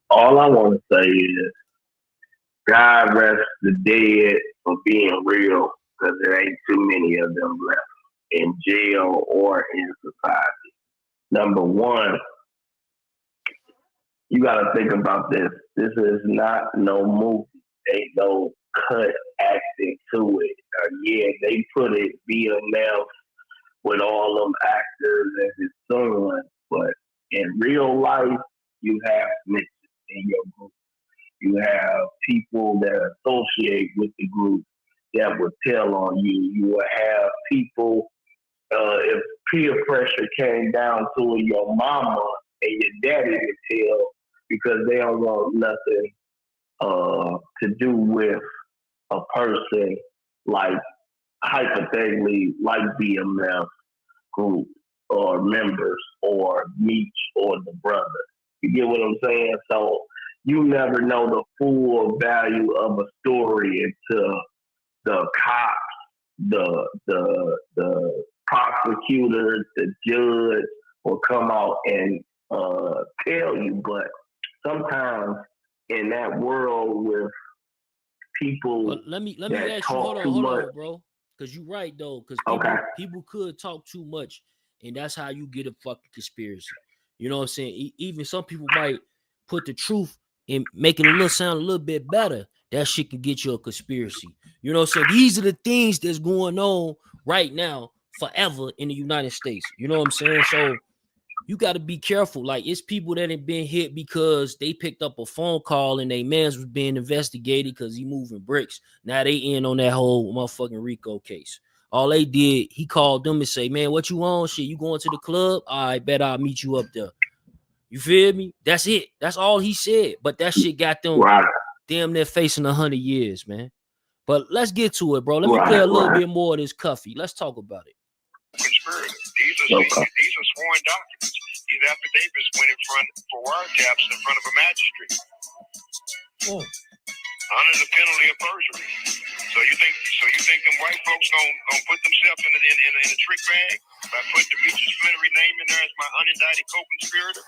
all I want to say is, God rest the dead for being real, because there ain't too many of them left in jail or in society. Number one, you got to think about this. This is not no movie. Ain't no cut acting to it. Yeah, they put it BMF with all them actors and his son, but in real life, you have snitches in your group. You have people that associate with the group that will tell on you. You will have people, if peer pressure came down to your mama and your daddy would tell, because they don't want nothing to do with a person like, hypothetically, like BMF group or members or Meech or the brother. You get what I'm saying? So you never know the full value of a story until the cops, the prosecutor, the judge will come out and tell you. But sometimes in that world with people, but let me ask you, hold on, bro, because you're right though, because people could talk too much, and that's how you get a fucking conspiracy. You know what I'm saying? Even some people might put the truth and make it sound a little bit better. That shit can get you a conspiracy. You know what I'm saying? These are the things that's going on right now forever in the United States. You know what I'm saying? So you got to be careful. Like, it's people that have been hit because they picked up a phone call and they man's was being investigated because he moving bricks. Now they in on that whole motherfucking Rico case. All they did, he called them and say, man, what you on? Shit, you going to the club? I bet I'll meet you up there. You feel me? That's it. That's all he said. But that shit got them damn near facing 100 years, man. But let's get to it, bro. Let me play a little bit more of this Cuffy. Let's talk about it. These are sworn documents. These affidavits went in front for wiretaps in front of a magistrate under the penalty of perjury. So you think them white folks gonna put themselves in a trick bag by putting the Meech Splintery name in there as my unindicted co-conspirator?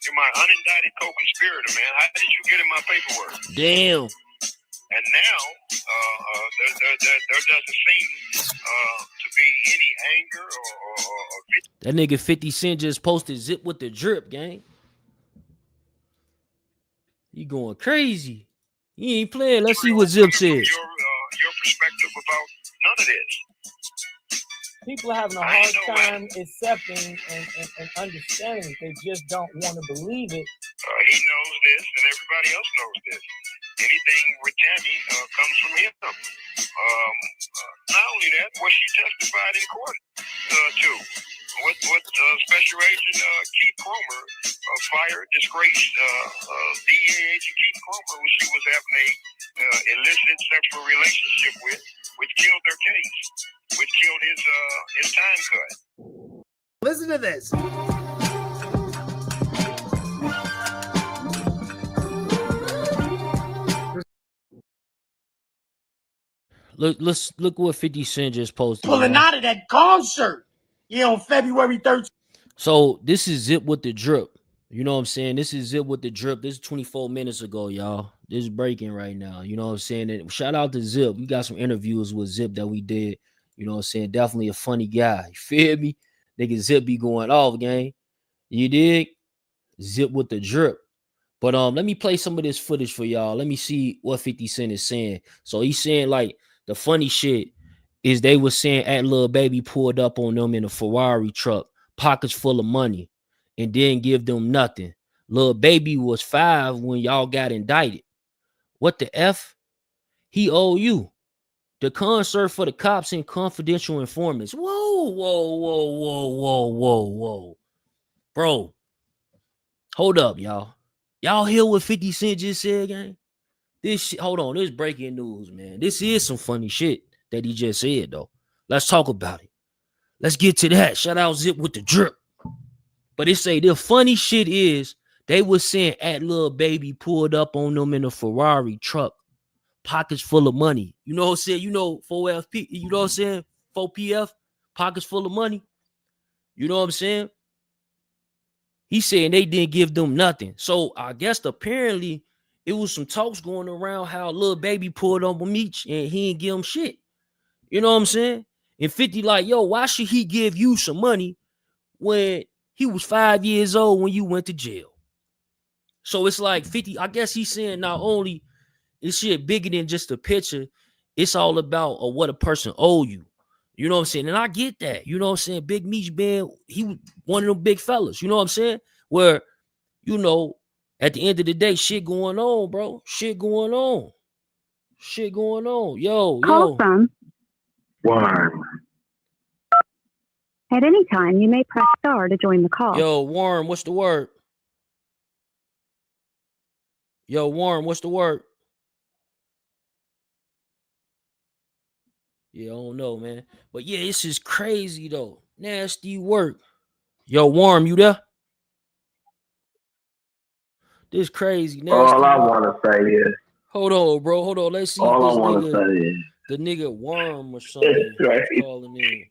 You're my unindicted co-conspirator, man. How did you get in my paperwork? Damn. And now there doesn't seem to be any anger or that nigga 50 Cent just posted Zip with the drip, gang. He going crazy. He ain't playing. Let's see what Zip says. Your perspective about none of this. People are having a hard time accepting and understanding. They just don't want to believe it. He knows this, and everybody else knows this. Anything with Tammy comes from him. Not only that, what she testified in court to. What Special Agent Keith Cromer fired, disgraced DEA agent Keith Cromer, who she was having a illicit sexual relationship with, which killed their case, which killed his time cut. Listen to this. Look what 50 Cent just posted. Pulling out of that concert. Yeah, on February 13th. So this is Zip with the drip. You know what I'm saying? This is Zip with the drip. This is 24 minutes ago, y'all. This is breaking right now. You know what I'm saying? And shout out to Zip. We got some interviews with Zip that we did. You know what I'm saying? Definitely a funny guy. You feel me? Nigga Zip be going off, gang. You dig? Zip with the drip. But let me play some of this footage for y'all. Let me see what 50 Cent is saying. So he's saying, like, the funny shit is they was saying at Lil Baby pulled up on them in a Ferrari truck, pockets full of money, and didn't give them nothing. Lil Baby was 5 when y'all got indicted. What the F? He owe you. The concert for the cops and confidential informants. Whoa. Bro, hold up, y'all. Y'all hear what 50 Cent just said, gang? This shit, hold on, this is breaking news, man. This is some funny shit that he just said, though. Let's talk about it. Let's get to that. Shout out Zip with the drip. But it say the funny shit is they was saying at Lil Baby pulled up on them in a Ferrari truck, pockets full of money. You know what I'm saying? You know 4FP, you know what I'm saying? 4PF, pockets full of money. You know what I'm saying? He saying they didn't give them nothing. So I guess apparently it was some talks going around how Lil Baby pulled up on Meech and he didn't give him shit. You know what I'm saying? And 50 like, yo, why should he give you some money when he was 5 years old when you went to jail? So it's like 50, I guess he's saying not only is shit bigger than just a picture, it's all about what a person owe you. You know what I'm saying? And I get that. You know what I'm saying? Big Meech band, he was one of them big fellas. You know what I'm saying? Where, you know, at the end of the day, shit going on, bro. Shit going on. Call from. Worm. At any time, you may press star to join the call. Yo, Worm, what's the word? Yeah, I don't know, man. But yeah, this is crazy, though. Nasty work. Yo, Worm, you there? This crazy, nasty. All I want to say is. Hold on, bro. Hold on. Let's see all if this I want to say is. The nigga Worm or something is calling in.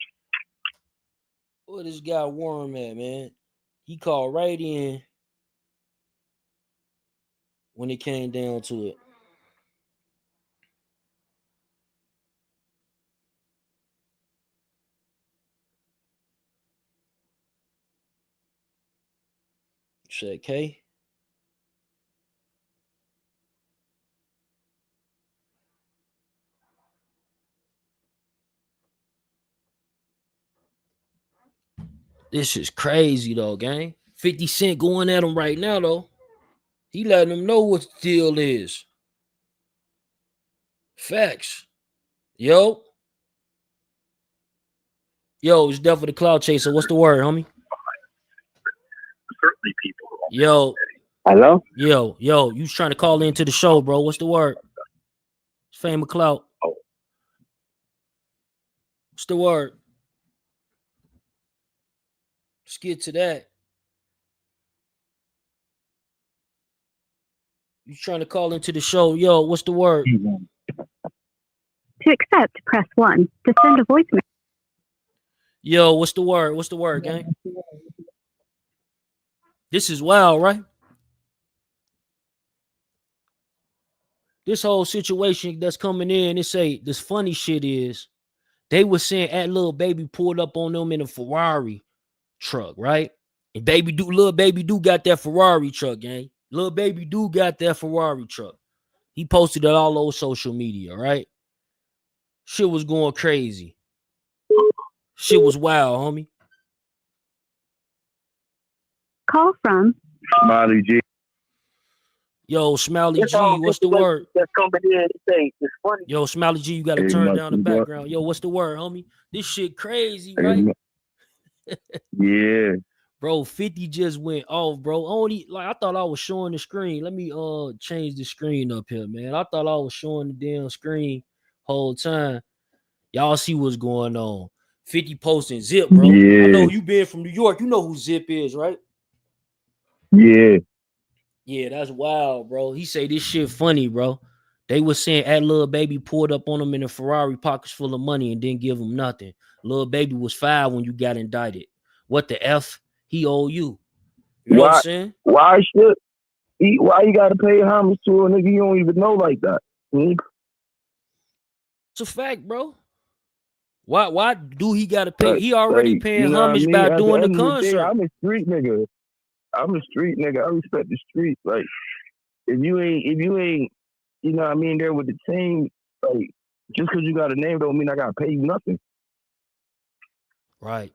Where this guy Worm at, man? He called right in when it came down to it. Check, K. This is crazy though, gang. 50 Cent going at him right now though. He letting them know what the deal is. Facts. Yo, it's Devil the Cloud Chaser. What's the word, homie? Certainly people. Yo. Hello? You was trying to call into the show, bro. What's the word? It's Fame of Clout. Oh. What's the word? Let's get to that. You trying to call into the show. Yo, what's the word? To accept, press 1. To send a voicemail. Yo, what's the word? What's the word, gang? This is wild, right? This whole situation that's coming in, this funny shit is they were saying at Lil Baby pulled up on them in a Ferrari truck, right? And Lil Baby do got that Ferrari truck, gang. Lil Baby do got that Ferrari truck. He posted it all over social media, right? Shit was going crazy. Shit was wild, homie. Call from Smiley G. Yo, Smiley G, what's the word? That's coming in today. It's funny. Yo, Smiley G, you gotta turn down the background. Yo, what's the word, homie? This shit crazy, right? Yeah. Bro, 50 just went off, bro. I thought I was showing the screen. Let me change the screen up here, man. I thought I was showing the damn screen whole time. Y'all see what's going on. 50 posting Zip, bro. Yeah. I know you been from New York. You know who Zip is, right? Yeah. Yeah, that's wild, bro. He say this shit funny, bro. They was saying at Lil Baby pulled up on him in a Ferrari, pockets full of money, and didn't give him nothing. Lil Baby was 5 when you got indicted. What the F? He owe you. You know what I'm saying? Why you gotta pay homage to a nigga you don't even know like that? It's a fact, bro. Why do he gotta pay? He already paying homage by doing the concert. I'm a street nigga. I respect the street. Like if you ain't, you know what I mean, there with the team, like just because you got a name don't mean I gotta pay you nothing. Right.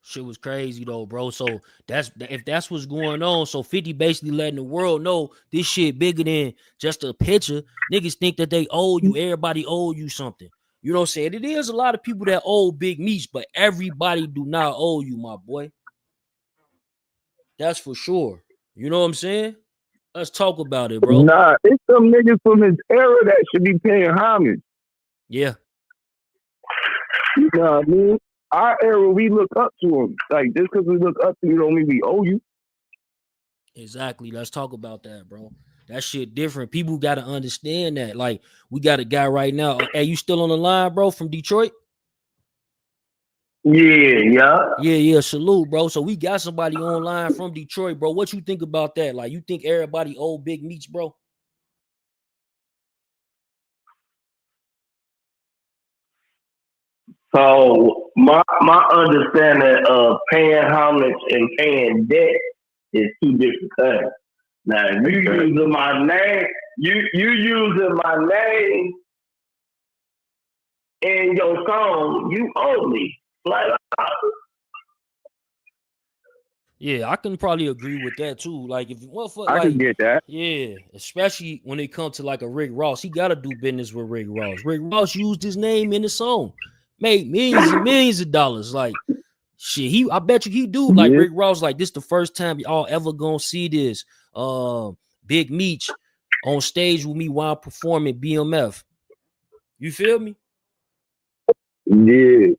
Shit was crazy though, bro. So if that's what's going on. So 50 basically letting the world know this shit bigger than just a picture. Niggas think that they owe you. Everybody owe you something. You know what I'm saying? It is a lot of people that owe Big Meech, but everybody do not owe you, my boy. That's for sure. You know what I'm saying? Let's talk about it, bro. Nah, it's some niggas from his era that should be paying homage. Yeah. You know what I mean? Our era, we look up to him. Like, just because we look up to you don't mean we owe you. Exactly. Let's talk about that, bro. That shit different. People got to understand that. Like, we got a guy right now. Hey, you still on the line, bro, from Detroit? Yeah. Salute, bro. So we got somebody online from Detroit, bro. What you think about that? Like, you think everybody owe Big Meech, bro? So my understanding of paying homage and paying debt is two different things. Now, if you using my name, you using my name in your song, you owe me. Like, yeah, I can probably agree with that too. Like, if I can get that. Yeah, especially when it comes to like a Rick Ross, he got to do business with Rick Ross. Rick Ross used his name in the song, made millions and millions of dollars. Like, shit, I bet you he do. Like Rick Ross, like this the first time y'all ever gonna see this. Big Meech on stage with me while performing BMF. You feel me? Yeah.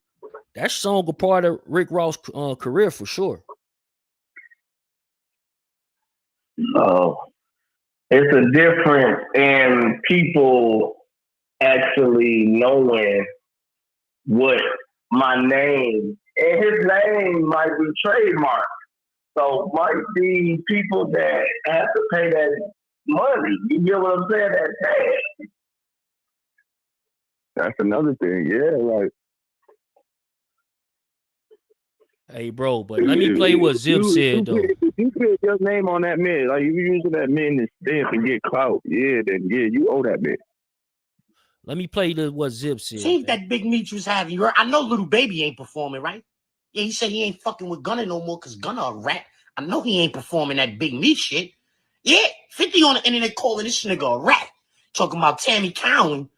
That song a part of Rick Ross' career for sure. It's a difference in people actually knowing what my name, and his name might be trademarked. So might be people that have to pay that money. You get what I'm saying? That tax. That's another thing. Yeah, like. Hey, bro, but let me play what Zip said, though. You put your name on that man. Like, if you using that man to stamp and get clout, then you owe that man. Let me play what Zip said. Think that Big Meech was having. I know Little Baby ain't performing, right? Yeah, he said he ain't fucking with Gunna no more because Gunna a rat. I know he ain't performing that Big Meech shit. Yeah, 50 on the internet calling this nigga a rat. Talking about Tammy Cowins.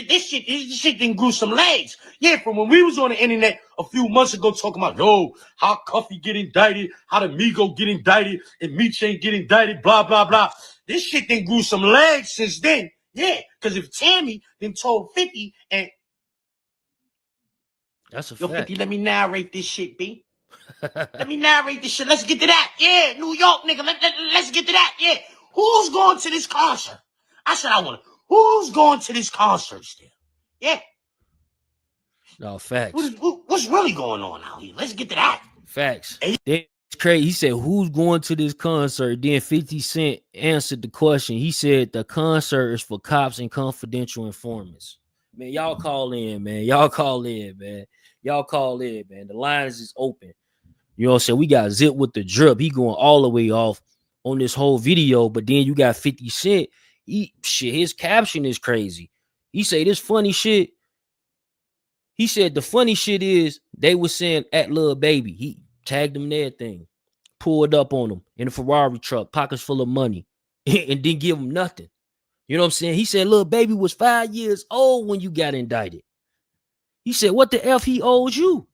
This shit didn't grew some legs. Yeah, from when we was on the internet a few months ago talking about, yo, how Cuffy get indicted, how the Migo get indicted, and Meech ain't get indicted, blah, blah, blah. This shit didn't grew some legs since then. Yeah, because if Tammy then told 50 and That's a yo, fact. 50, let me narrate this shit, B. Let me narrate this shit. Let's get to that. Yeah, New York, nigga. Let's get to that. Yeah. Who's going to this concert? I said I want to. Who's going to this concert still? Yeah. No, facts. What's really going on out here? Let's get to that. Facts. It's crazy. He said, who's going to this concert? Then 50 Cent answered the question. He said, the concert is for cops and confidential informants. Man, y'all call in, man. Y'all call in, man. Y'all call in, man. The lines is open. You know what I'm saying? We got Zip with the drip. He going all the way off on this whole video. But then you got 50 Cent. His caption is crazy. He say this funny shit. He said the funny shit is they was saying at Lil Baby. He tagged him and everything. Pulled up on him in a Ferrari truck, pockets full of money, and didn't give him nothing. You know what I'm saying? He said Lil Baby was 5 years old when you got indicted. He said, what the F he owes you?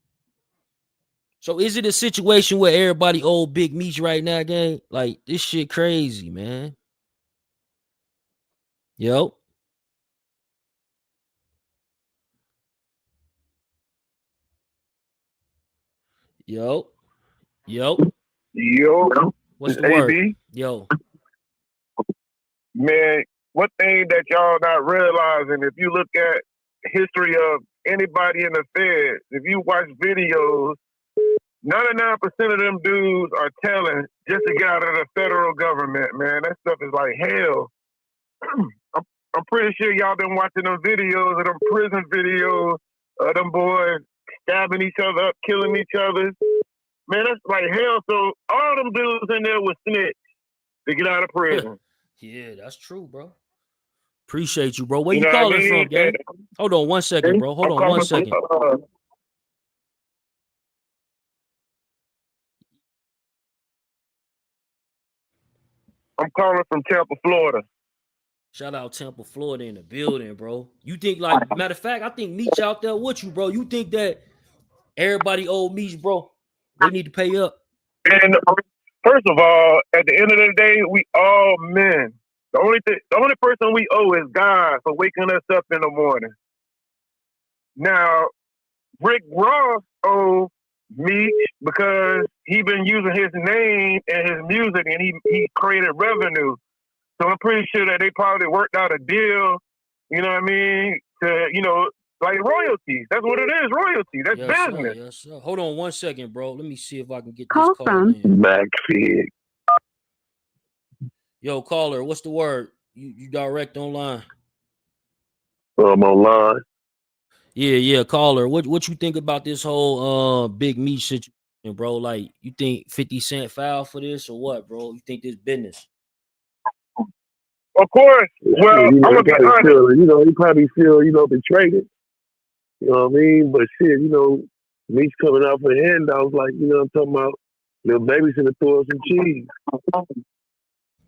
So is it a situation where everybody owe Big Meech right now, gang? Like, this shit crazy, man. Yo. Yo. What's the word? Yo. Man, one thing that y'all not realizing, if you look at history of anybody in the Feds, if you watch videos, 99% of them dudes are telling just to get out of the federal government, man. That stuff is like hell. I'm pretty sure y'all been watching them videos of them prison videos of them boys stabbing each other up, killing each other. Man, that's like hell. So all them dudes in there was snitch to get out of prison. Yeah, that's true, bro. Appreciate you, bro. Where you calling from, gang? Hold on 1 second, bro. Hold on 1 second. I'm calling from Tampa, Florida. Shout out Tampa, Florida in the building, bro. You think, like, matter of fact, I think Meech out there with you, bro. You think that everybody owe Meech, bro? They need to pay up. And first of all, at the end of the day, we all men. The only person we owe is God for waking us up in the morning. Now, Rick Ross owes Meech because he been using his name and his music, and he created revenue. So I'm pretty sure that they probably worked out a deal, you know what I mean, to, like royalties. That's what it is, royalties. That's business. Yes, sir. Hold on 1 second, bro. Let me see if I can get Call this call from in. Backfeed. Yo, caller, what's the word? You direct online? I'm online. Yeah, caller. What you think about this whole Big Meech situation, bro? Like, you think 50 Cent filed for this or what, bro? You think this business? Of course. Well, I'm gonna be honest. He probably feel, betrayed. You know what I mean? But shit, Meech coming out for handouts, like, I'm talking about, Lil Baby should have thrown some cheese.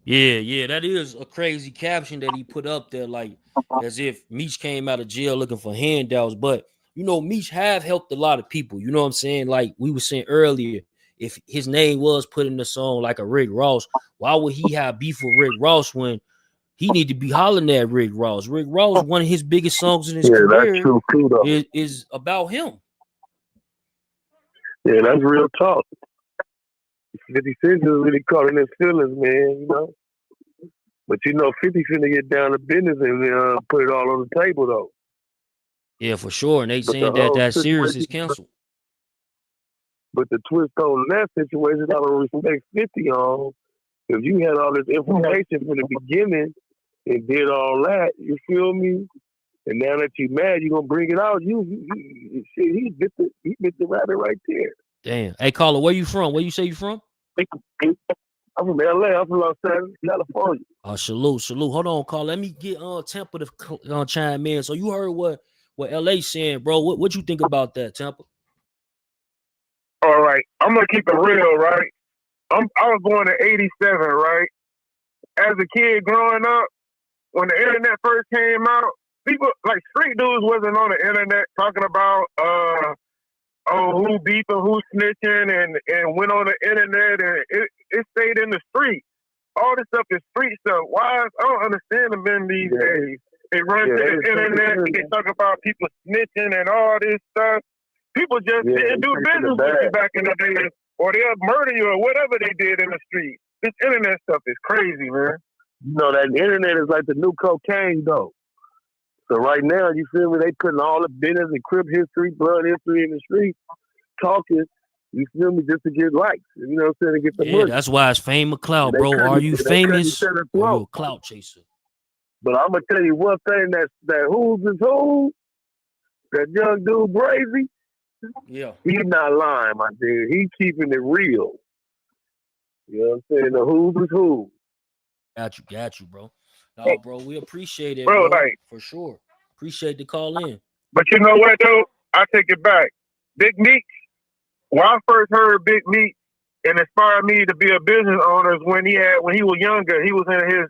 Yeah, that is a crazy caption that he put up there, like as if Meech came out of jail looking for handouts. But Meech have helped a lot of people. You know what I'm saying? Like we were saying earlier, if his name was put in the song like a Rick Ross, why would he have beef with Rick Ross when he need to be hollering at Rick Ross? Rick Ross, one of his biggest songs in his career, is about him. Yeah, that's real talk. 50 Cent is really caught in his feelings, man, But 50 finna get down to business and put it all on the table, though. Yeah, for sure. And they saying that series is canceled. But the twist on that situation, I don't respect 50 on. If you had all this information from the beginning and did all that, you feel me? And now that you're mad, you're gonna bring it out. He bit the rabbit right there. Damn. Hey, caller, where you from? Where you say you from? I'm from LA. I'm from Los Angeles, California. Salute. Hold on, caller. Let me get Tampa to chime in. So you heard what LA saying, bro. What you think about that, Tampa? All right, I'm gonna keep it real, right? I was born in '87, right? As a kid growing up, when the internet first came out, people like street dudes wasn't on the internet talking about who beefing, who snitching, and went on the internet, and it stayed in the street. All this stuff is street stuff. Why? I don't understand the men these days. They run to the internet, they talk about people snitching and all this stuff. People just didn't do business with you back in the day, or they'll murder you, or whatever they did in the street. This internet stuff is crazy, man. You know, that internet is like the new cocaine, though. So right now, you feel me? They putting all the business and crib history, blood history in the street, talking. You feel me? Just to get likes. You know what I'm saying? To get the money. That's why it's fame or clout, bro. Are you famous or you a clout chaser? But I'm gonna tell you one thing: that who's is who? That young dude, Brazy. Yeah, he's not lying, my dude. He's keeping it real. You know what I'm saying? The who's is who. Got you, bro. No, bro, we appreciate it, bro, like, for sure. Appreciate the call in. But you know what, though? I take it back. Big Meech, when I first heard Big Meech and inspired me to be a business owner is when he was younger. He was in his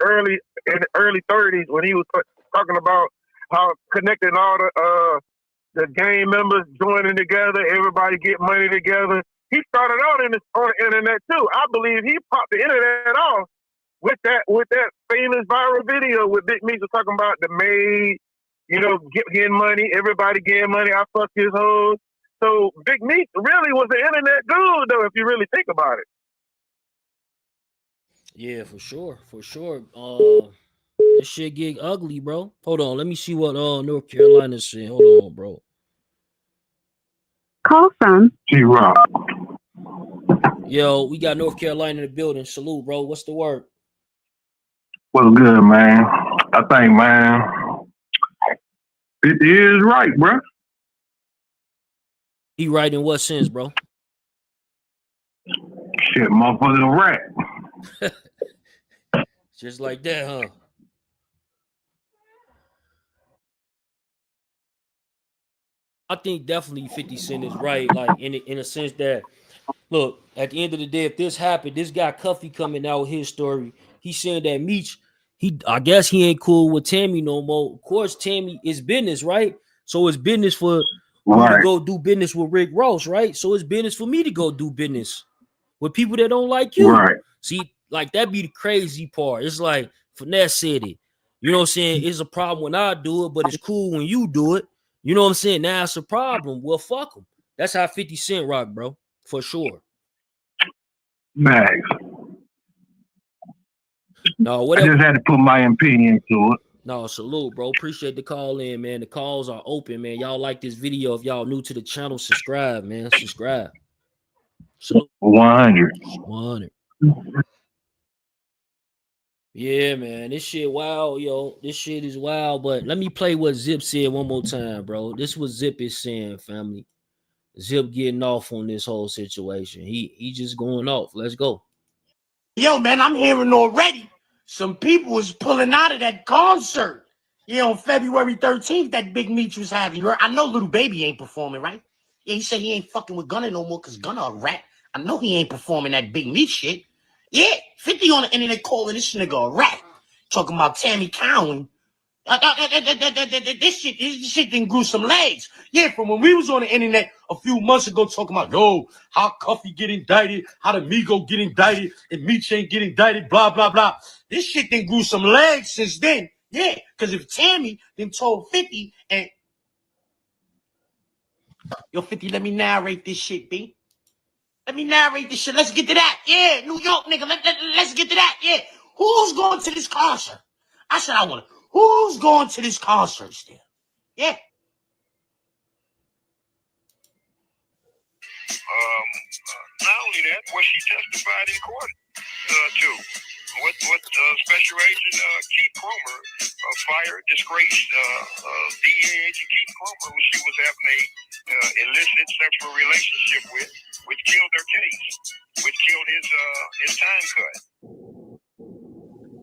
early 30s when he was talking about how connecting all the gang members joining together, everybody get money together. He started out on the internet too. I believe he popped the internet off with that famous viral video with Big Meech was talking about the maid, getting money, everybody getting money. I fucked his hoes. So Big Meech really was the internet dude, though, if you really think about it. Yeah, for sure. This shit get ugly, bro. Hold on, let me see what North Carolina said. Hold on, bro. Call from G-Rock. Yo, we got North Carolina in the building. Salute, bro. What's the word? What's good, man? I think, man, it is right, bro. He right in what sense, bro? Shit, motherfucker, a rat. Just like that, huh? I think definitely 50 Cent is right, like in a sense that, look, at the end of the day, if this happened, this guy Cuffy coming out with his story, he's saying that Meech, I guess he ain't cool with Tammy no more. Of course, Tammy is business, right? So it's business for you to go do business with Rick Ross, right? So it's business for me to go do business with people that don't like you. Right. See, like that be the crazy part. It's like Finesse said it. You know what I'm saying? It's a problem when I do it, but it's cool when you do it. You know what I'm saying? Now it's a problem. Well, fuck them. That's how 50 Cent rock, bro. For sure. Max. No, whatever. I just had to put my opinion to it. No, salute, bro. Appreciate the call in, man. The calls are open, man. Y'all like this video. If y'all new to the channel, subscribe, man. Subscribe. Salute. 100. Yeah, man. This shit wild, yo. This shit is wild. But let me play what Zip said one more time, bro. This is what Zip is saying, family. Zip getting off on this whole situation. He just going off. Let's go. Yo, man, I'm hearing already some people is pulling out of that concert. Yeah, on February 13th, that Big Meech was having. I know Little Baby ain't performing, right? Yeah, he said he ain't fucking with Gunna no more because Gunna a rat. I know he ain't performing that Big Meech shit. Yeah, 50 on the internet calling this nigga a rat. Talking about Tammy Cowins. This shit didn't grew some legs. Yeah, from when we was on the internet a few months ago talking about, yo, how Cuffy get indicted, how the Migo get indicted, and Meech ain't get indicted, blah, blah, blah. This shit didn't grew some legs since then. Yeah, because if Tammy then told 50 and... Yo, 50, let me narrate this shit, B. Let me narrate this shit. Let's get to that. Yeah, New York, nigga. Let's get to that. Yeah. Who's going to this concert? I said I want to. Who's going to this concert still? Yeah. Not only that, what she testified in court to. What Special Agent Keith Cromer fired, disgraced DEA agent Keith Cromer, who she was having a illicit sexual relationship with, which killed her case, which killed his time cut.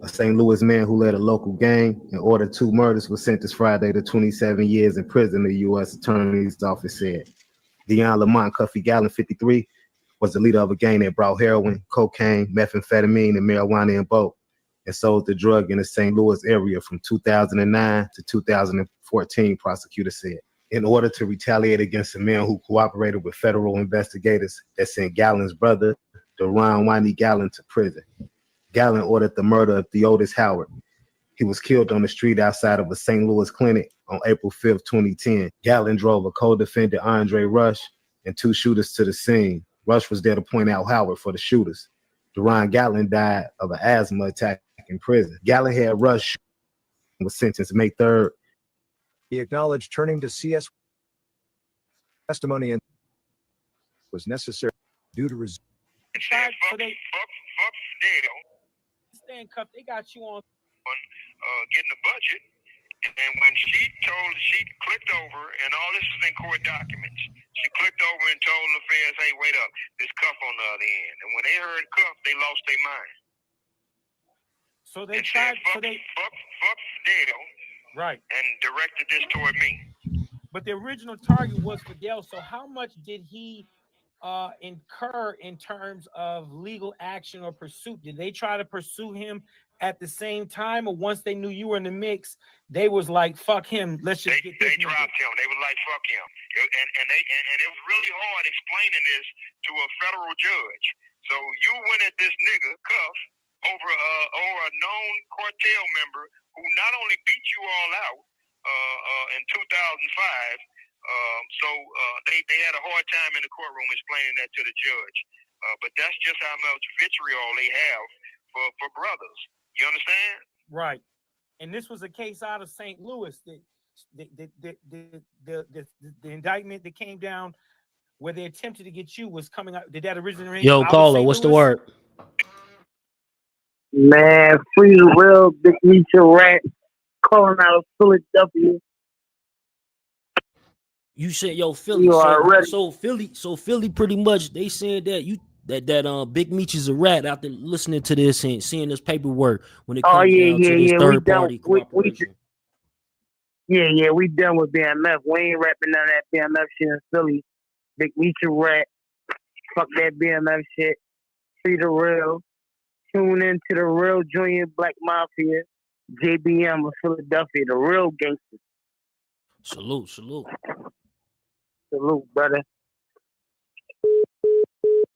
A St. Louis man who led a local gang and ordered 2 murders was sentenced Friday to 27 years in prison, the U.S. Attorney's Office said. Deion Lamont Cuffy Gallon, 53, was the leader of a gang that brought heroin, cocaine, methamphetamine, and marijuana in bulk and sold the drug in the St. Louis area from 2009 to 2014, prosecutors said. In order to retaliate against the men who cooperated with federal investigators that sent Gallen's brother, Deron Wiley Gallen, to prison. Gallen ordered the murder of Theodis Howard. He was killed on the street outside of a St. Louis clinic on April 5th, 2010. Gallen drove a co-defendant, Andre Rush, and two shooters to the scene. Rush was there to point out Howard for the shooters. Deron Gallen died of an asthma attack in prison. Gallen had Rush and was sentenced May 3rd. He acknowledged turning to CS testimony and was necessary due to Stand Cuff, they got you on getting the budget. And when she clicked over, and all this is in court documents, she clicked over and told the feds, hey, wait up, there's Cuff on the other end. And when they heard Cuff, they lost their mind. So they tried, fuck Fidel, right, and directed this toward me. But the original target was Fidel. So how much did he incur in terms of legal action or pursuit? Did they try to pursue him at the same time, or once they knew you were in the mix, they was like, fuck him, let's just get this They dropped him. They was like, fuck him. And it was really hard explaining this to a federal judge. So you went at this nigga, Cuff, over a known cartel member who not only beat you all out in 2005, so they had a hard time in the courtroom explaining that to the judge. But that's just how much vitriol they have for brothers. You understand? Right. And this was a case out of St. Louis. The indictment that came down where they attempted to get you was coming out. Did that originally? Yo, caller, what's the word? Man, free the real Big Meech rat calling out of Philadelphia. You said, yo, Philly. So Philly pretty much, they said that that Big Meech is a rat after listening to this and seeing this paperwork when it comes down to this third party cooperation. We done with BMF. We ain't rapping none of that BMF shit in Philly. Big Meech a rat. Fuck that BMF shit. Free the real. Tune into the real Junior Black Mafia. JBM of Philadelphia, the real gangster. Salute. Salute, brother.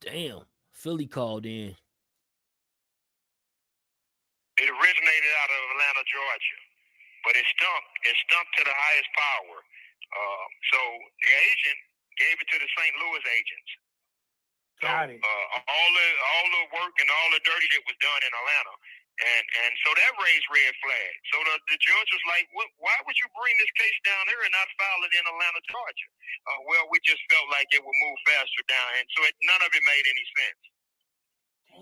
Damn, Philly called in. It originated out of Atlanta, Georgia, but it stumped to the highest power. So the agent gave it to the St. Louis agents. Got it. All the work and all the dirty shit was done in Atlanta. And so that raised red flags. So the judge was like, why would you bring this case down here and not file it in Atlanta, Georgia? Well, we just felt like it would move faster down. And so none of it made any sense.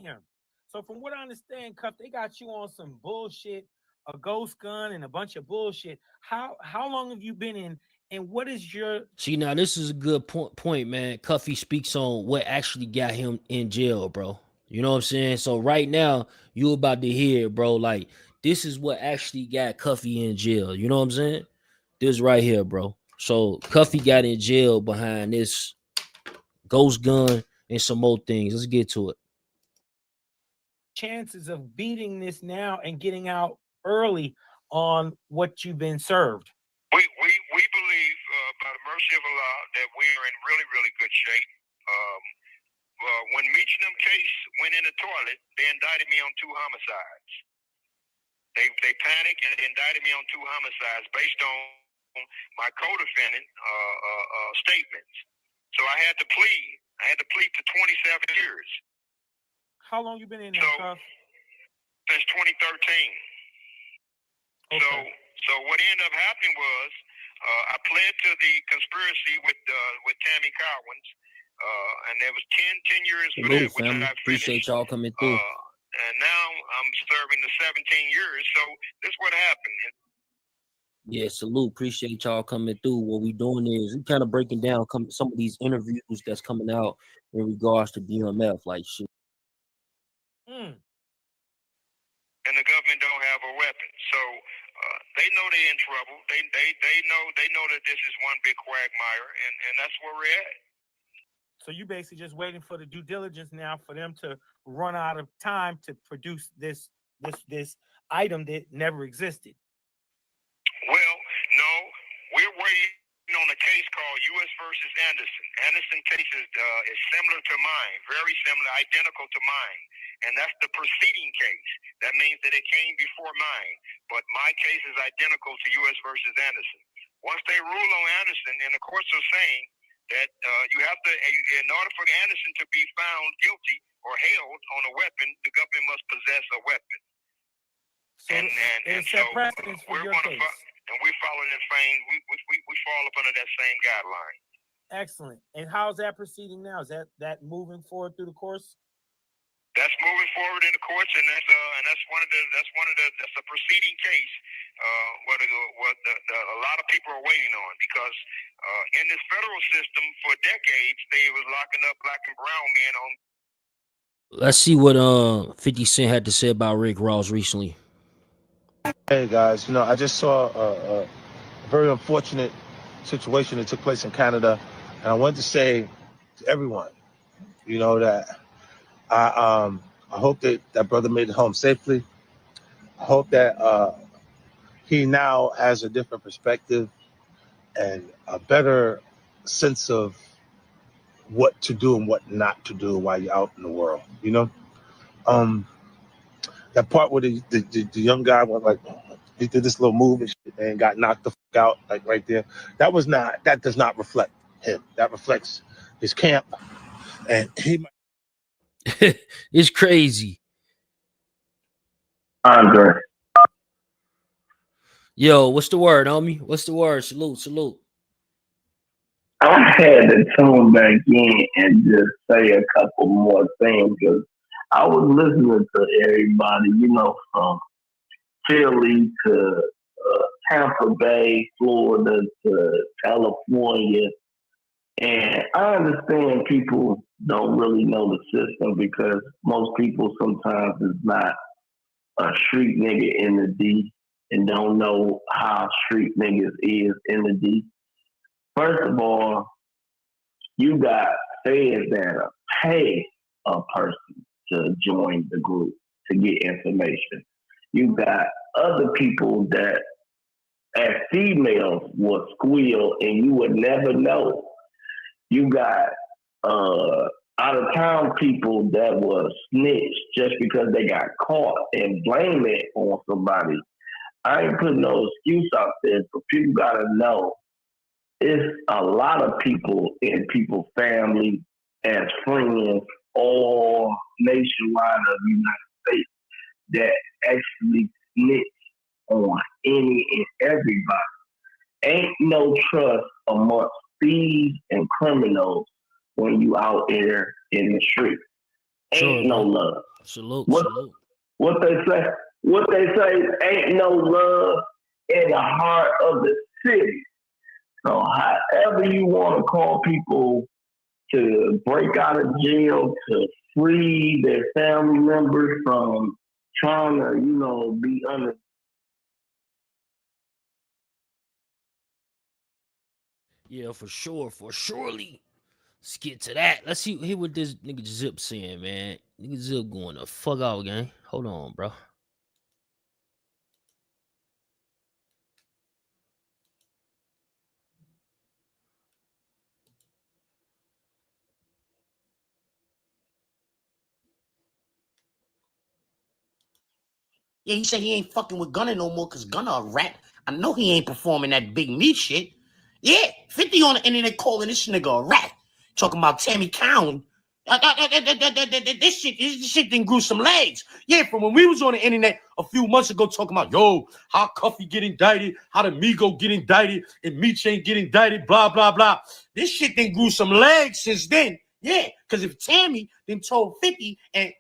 Damn. So from what I understand, Cuff, they got you on some bullshit, a ghost gun and a bunch of bullshit. How long have you been in? And what is your... See, now this is a good point, man. Cuffy speaks on what actually got him in jail, bro. You know what I'm saying? So right now, you about to hear, bro, like, this is what actually got Cuffy in jail. You know what I'm saying? This right here, bro. So Cuffy got in jail behind this ghost gun and some more things. Let's get to it. Chances of beating this now and getting out early on what you've been served? We believe, by the mercy of Allah, that we are in really, really good shape. When Meech and them case went in the toilet, they indicted me on 2 homicides. They panicked and indicted me on 2 homicides based on my co-defendant statements. So I had to plead. I had to plead to 27 years. How long you been in there, Cuff? Since 2013. Okay. So what ended up happening was I pled to the conspiracy with Tammy Cowins, and there was 10 years for that, which I finished. Appreciate y'all coming through. And now I'm serving the 17 years. So this is what happened. Yeah, salute. Appreciate y'all coming through. What we doing is we kind of breaking down some of these interviews that's coming out in regards to BMF, like shit. And the government don't have a weapon, so they know they're in trouble. They know that this is one big quagmire, and that's where we're at. So you basically just waiting for the due diligence now for them to run out of time to produce this item that never existed. Well, no, we're waiting on a case called U.S. versus Anderson. Anderson case is similar to mine, very similar, identical to mine. And that's the preceding case. That means that it came before mine. But my case is identical to U.S. versus Anderson. Once they rule on Anderson, and the courts are saying that you have to, in order for Anderson to be found guilty or held on a weapon, the government must possess a weapon. So and so precedence for your case. And we're following the same. We fall up under that same guideline. Excellent. And how's that proceeding now? Is that moving forward through the course? That's moving forward in the courts, and that's a proceeding case. What a lot of people are waiting on, because in this federal system for decades they was locking up black and brown men on. Let's see what 50 Cent had to say about Rick Ross recently. Hey guys, I just saw a very unfortunate situation that took place in Canada, and I wanted to say to everyone, that I hope that brother made it home safely. I hope that he now has a different perspective and a better sense of what to do and what not to do while you're out in the world. That part where the young guy went like, he did this little move and got knocked the fuck out, like right there. That does not reflect him. That reflects his camp, and he. It's crazy. Andre. Yo, what's the word, homie? What's the word? Salute. I had to tune back in and just say a couple more things, because I was listening to everybody, from Philly to Tampa Bay, Florida to California. And I understand people don't really know the system, because most people sometimes is not a street nigga in the D and don't know how street niggas is in the D. First of all, you got feds that pay a person to join the group to get information. You got other people that, as females, will squeal and you would never know. You got out-of-town people that will snitch just because they got caught and blame it on somebody. I ain't putting no excuse out there, but people got to know it's a lot of people in people's family as friends all nationwide of the United States that actually snitch on any and everybody. Ain't no trust amongst thieves and criminals when you out there in the street. Ain't no love. Salute. What they say, ain't no love in the heart of the city. So however you want to call people to break out of jail, to free their family members from trying to, be under. Yeah, for sure, surely. Let's get to that. Let's hear what this nigga Zip saying, man. Nigga Zip going the fuck out, gang. Hold on, bro. Yeah, he said he ain't fucking with Gunna no more because Gunna a rat. I know he ain't performing that big Meech shit. Yeah, 50 on the internet calling this nigga a rat. Talking about Tammy Cowins. This shit didn't grew some legs. Yeah, from when we was on the internet a few months ago talking about, how Cuffy get indicted, how the Migo get indicted, and Meech ain't get indicted, blah, blah, blah. This shit didn't grew some legs since then. Yeah, because if Tammy then told 50 and...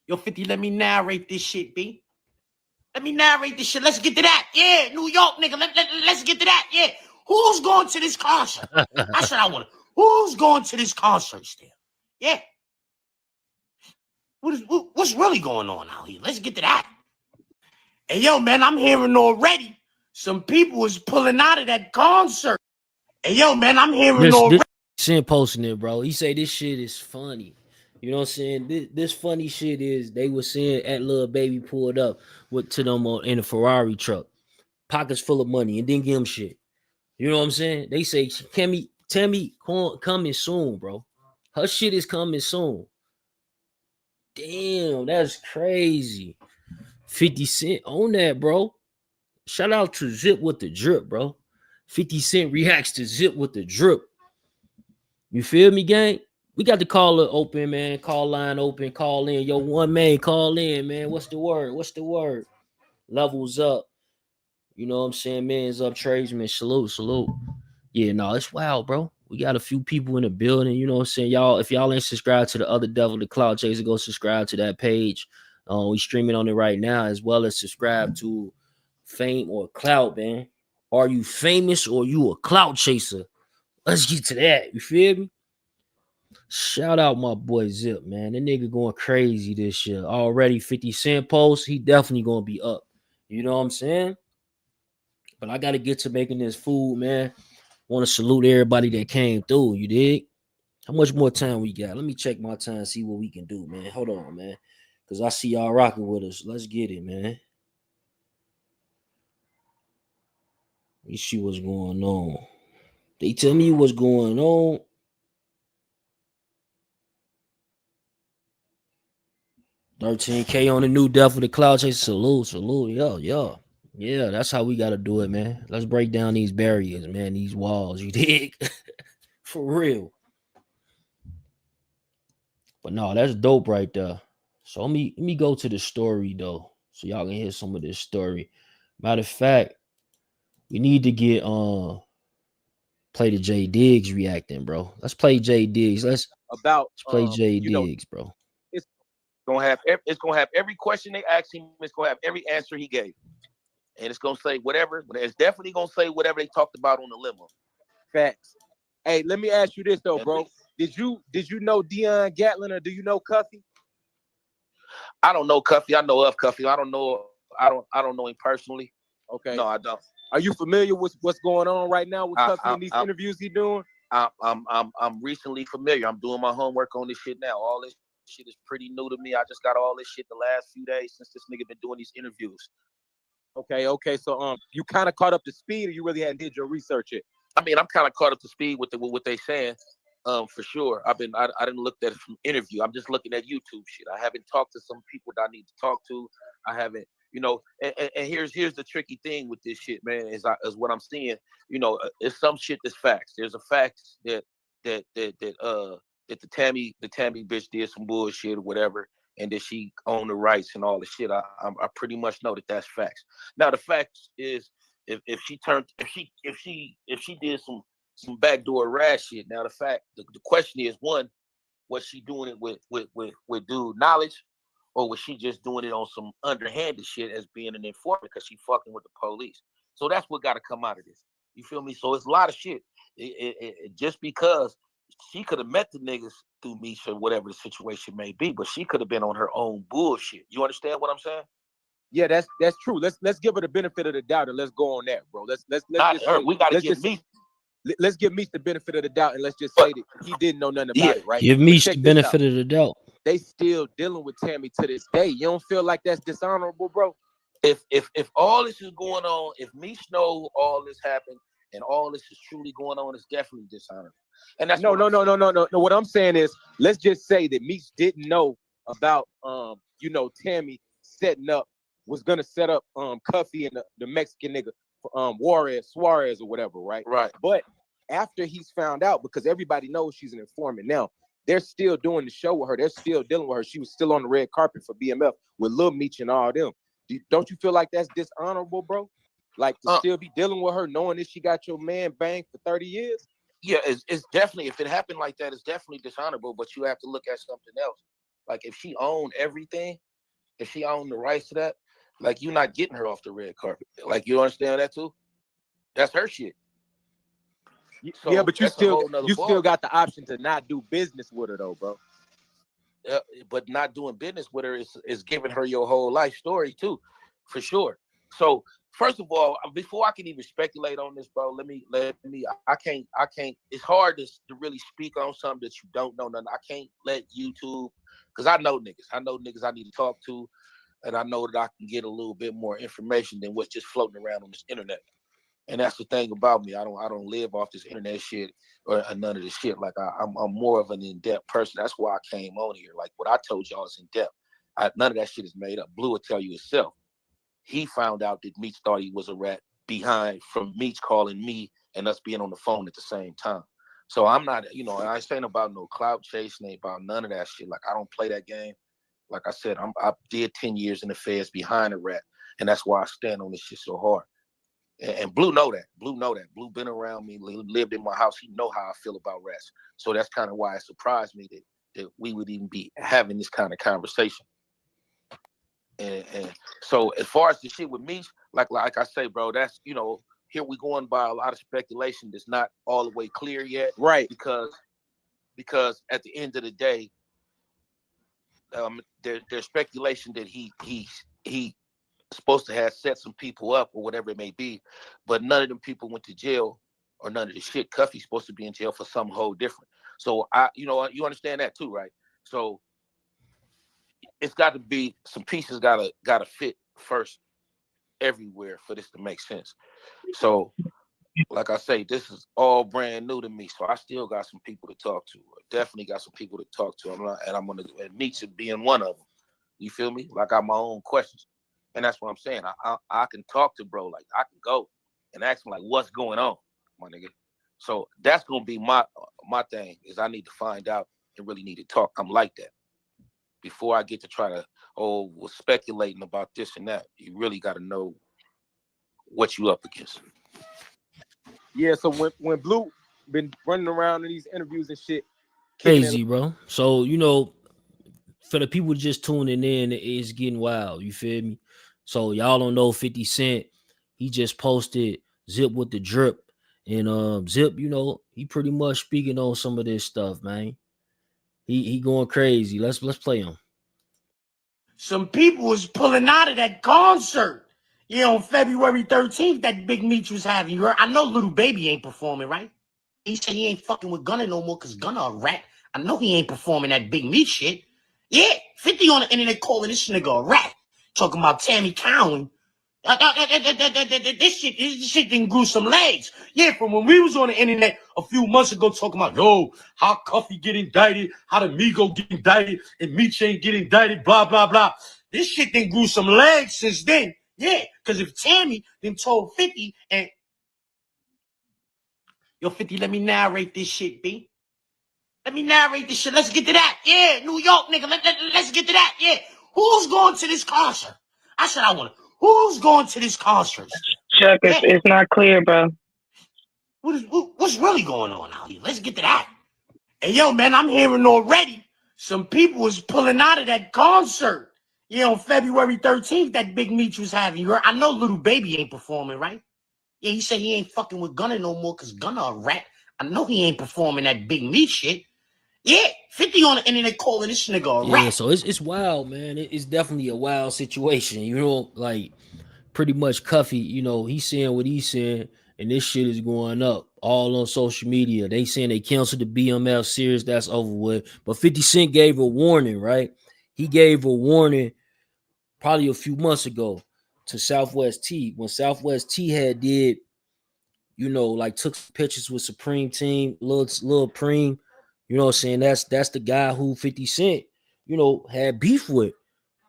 Yo, 50, let me narrate this shit, B. Let me narrate this shit. Let's get to that. Yeah, New York, nigga. Let's get to that. Yeah. Who's going to this concert? That's what I want. Who's going to this concert still? Yeah. What's really going on out here? Let's get to that. Hey, yo, man, I'm hearing already some people is pulling out of that concert. Hey, yo, man, I'm hearing already. Cent posting it, bro. He say this shit is funny. You know what I'm saying? This funny shit is they were saying at Lil Baby pulled up with to them in a Ferrari truck, pockets full of money, and didn't give him shit. You know what I'm saying? They say Tammy coming soon, bro. Her shit is coming soon. Damn, that's crazy. 50 Cent on that, bro. Shout out to Zip with the drip, bro. 50 Cent reacts to Zip with the drip. You feel me, gang? We got the caller open, man. Call line open. Call in. Yo, one man, call in, man. What's the word? What's the word? Levels up. You know what I'm saying? Man's up, tradesman. Salute, salute. Yeah, no, it's wild, bro. We got a few people in the building. You know what I'm saying? Y'all, if y'all ain't subscribed to the other Devil, the Cloud Chaser, go subscribe to that page. We streaming on it right now, as well as subscribe to Fame or Cloud, man. Are you famous or you a cloud chaser? Let's get to that. You feel me? Shout out my boy Zip, man. That nigga going crazy this year. Already 50 Cent post. He definitely gonna be up. You know what I'm saying? But I gotta get to making this food, man. Want to salute everybody that came through. You dig? How much more time we got? Let me check my time, see what we can do, man. Hold on, man. Cause I see y'all rocking with us. Let's get it, man. Let me see what's going on. They tell me what's going on. $13K on the new Devil the Cloud Chaser. Salute, salute. Yo. Yeah, that's how we gotta do it, man. Let's break down these barriers, man. These walls, you dig? For real. But no, that's dope right there. So let me go to the story though, so y'all can hear some of this story. Matter of fact, we need to get play the J Diggs reacting, bro. Let's play J Diggs. Let's play J Diggs, bro. It's gonna have every question they ask him. It's gonna have every answer he gave, and it's gonna say whatever. But it's definitely gonna say whatever they talked about on the limo. Facts. Hey, let me ask you this though, bro. Did you know Deion Gatlin or do you know Cuffy? I don't know Cuffy. I know of Cuffy. I don't know him personally. Okay. No, I don't. Are you familiar with what's going on right now with Cuffy and these interviews he doing? I'm recently familiar. I'm doing my homework on this shit now. All this shit is pretty new to me. I just got all this shit the last few days since this nigga been doing these interviews. Okay. So you kind of caught up to speed, or you really hadn't did your research yet? I mean, I'm kind of caught up to speed with what they saying. For sure. I didn't look at it from interview. I'm just looking at YouTube shit. I haven't talked to some people that I need to talk to. I haven't, you know. And here's the tricky thing with this shit, man. Is what I'm seeing. You know, it's some shit that's facts. There's a fact that the Tammy bitch did some bullshit or whatever, and that she owned the rights and all the shit. I pretty much know that that's facts. Now the facts is if she did some backdoor rash shit. Now the question is, one, was she doing it with dude knowledge, or was she just doing it on some underhanded shit as being an informant because she fucking with the police? So that's what got to come out of this. You feel me? So it's a lot of shit. Just because she could have met the niggas through Meech or whatever the situation may be, but she could have been on her own bullshit. You understand what I'm saying? Yeah, that's true. Let's give her the benefit of the doubt and let's go on that, bro. Let's give Meech the benefit of the doubt and let's just say that he didn't know nothing about it, right? Give Meech the benefit of the doubt. They still dealing with Tammy to this day. You don't feel like that's dishonorable, bro? If all this is going on, if Meech know all this happened and all this is truly going on, it's definitely dishonorable. And that's no. What I'm saying is, let's just say that Meech didn't know about Tammy was gonna set up Cuffy and the Mexican nigga Suarez or whatever, right? Right. But after he's found out, because everybody knows she's an informant now, they're still doing the show with her. They're still dealing with her. She was still on the red carpet for BMF with Lil Meech and all them. Don't you feel like that's dishonorable, bro? Like to still be dealing with her, knowing that she got your man banged for 30 years? Yeah, it's definitely, if it happened like that, it's definitely dishonorable. But you have to look at something else. Like if she owned everything, if she owned the rights to that, like you're not getting her off the red carpet. Like you understand that too? That's her shit. So yeah, but you still got the option to not do business with her though, bro. But not doing business with her is giving her your whole life story too, for sure. So first of all, before I can even speculate on this, bro, let me. I can't. It's hard to really speak on something that you don't know nothing. I can't let YouTube, because I know niggas. I know niggas I need to talk to, and I know that I can get a little bit more information than what's just floating around on this internet. And that's the thing about me. I don't live off this internet shit or none of this shit. Like I'm more of an in-depth person. That's why I came on here. Like what I told y'all is in depth. None of that shit is made up. Blue will tell you itself. He found out that Meech thought he was a rat behind from Meech calling me and us being on the phone at the same time. So I'm not, I ain't saying about no clout chasing, ain't about none of that shit. Like I don't play that game. Like I said, I did 10 years in the feds behind a rat, and that's why I stand on this shit so hard. And Blue know that. Blue been around me, lived in my house. He know how I feel about rats. So that's kind of why it surprised me that we would even be having this kind of conversation. And so as far as the shit with me, like I say, bro, that's, here we going by a lot of speculation that's not all the way clear yet. Right. Because at the end of the day, there's speculation that he supposed to have set some people up or whatever it may be, but none of them people went to jail or none of the shit. Cuffy's supposed to be in jail for something whole different. So you understand that too, right? So it's got to be some pieces gotta fit first everywhere for this to make sense. So like I say, this is all brand new to me. So I still got some people to talk to. Definitely got some people to talk to. I'm gonna Meech being one of them. You feel me? Like I got my own questions. And that's what I'm saying. I can talk to bro. Like I can go and ask him like, what's going on, my nigga? So that's gonna be my thing. Is I need to find out and really need to talk. I'm like that. Before I get to try to speculating about this and that, you really got to know what you up against. Yeah. So when Blue been running around in these interviews and shit, crazy, bro. So for the people just tuning in, it's getting wild. You feel me? So y'all don't know 50 Cent. He just posted Zip with the drip. And Zip, he pretty much speaking on some of this stuff, man. He going crazy. Let's play him. Some people was pulling out of that concert. On February 13th, that Big Meech was having. You heard? I know Little Baby ain't performing, right? He said he ain't fucking with Gunna no more because Gunna a rat. I know he ain't performing that Big Meech shit. Yeah, 50 on the internet calling this nigga a rat. Talking about Tammy Cowins. This shit didn't grew some legs. Yeah, from when we was on the internet a few months ago talking about, how Cuffy get indicted, how the Migo get indicted, and Meech ain't get indicted, blah, blah, blah. This shit didn't grew some legs since then. Yeah, because if Tammy then told 50 and... Yo, 50, let me narrate this shit, B. Let me narrate this shit. Let's get to that. Yeah, New York, nigga. Let's get to that. Yeah. Who's going to this concert? I said I want to. Who's going to this concert? Chuck, it's not clear, bro. What's really going on out here? Let's get to that. And yo, man, I'm hearing already some people was pulling out of that concert. On February 13th, that Big Meech was having. You heard? I know Little Baby ain't performing, right? Yeah, he said he ain't fucking with Gunna no more because Gunna a rat. I know he ain't performing that Big Meech shit. Yeah, 50 on the internet calling this nigga a rat. Yeah, so it's wild, man. It's definitely a wild situation. Like pretty much Cuffy, he's saying what he's saying, and this shit is going up all on social media. They saying they canceled the BMF series, that's over with. But 50 Cent gave a warning, right? He gave a warning probably a few months ago to Southwest T when Southwest T had did, like took pictures with Supreme Team, Lil Preem. You know what I'm saying? That's the guy who 50 Cent, had beef with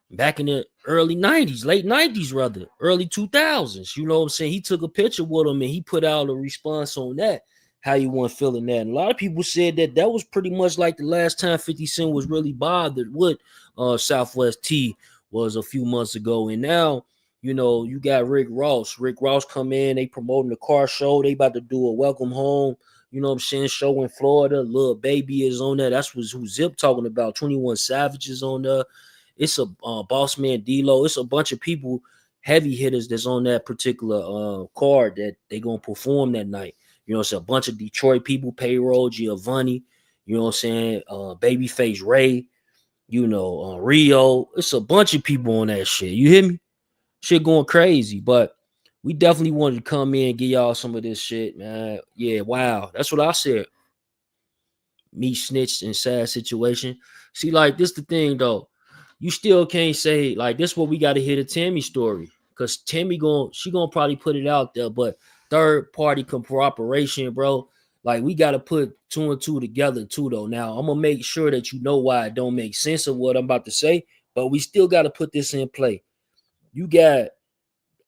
back in the early 90s, late 90s rather, early 2000s. You know what I'm saying? He took a picture with him and he put out a response on that, how you weren't feeling that. And a lot of people said that was pretty much like the last time 50 Cent was really bothered with Southwest T was a few months ago. And now, you got Rick Ross. Rick Ross come in, they promoting the car show. They about to do a welcome home, show in Florida. Lil Baby is on there. That's who Zip talking about. 21 Savage is on there. It's a Boss Man D-Lo. It's a bunch of people, heavy hitters that's on that particular card that they gonna perform that night. It's a bunch of Detroit people, Payroll, Giovanni, Babyface Ray, Rio. It's a bunch of people on that shit. You hear me? Shit going crazy. But we definitely wanted to come in and give y'all some of this shit, man. Yeah, wow. That's what I said. Me snitched in sad situation. See, like this the thing though. You still can't say like this what we gotta hear the Tammy story. Cause Tammy she gonna probably put it out there, but third party cooperation, bro. Like we gotta put two and two together too, though. Now I'm gonna make sure that you know why it don't make sense of what I'm about to say, but we still gotta put this in play. You got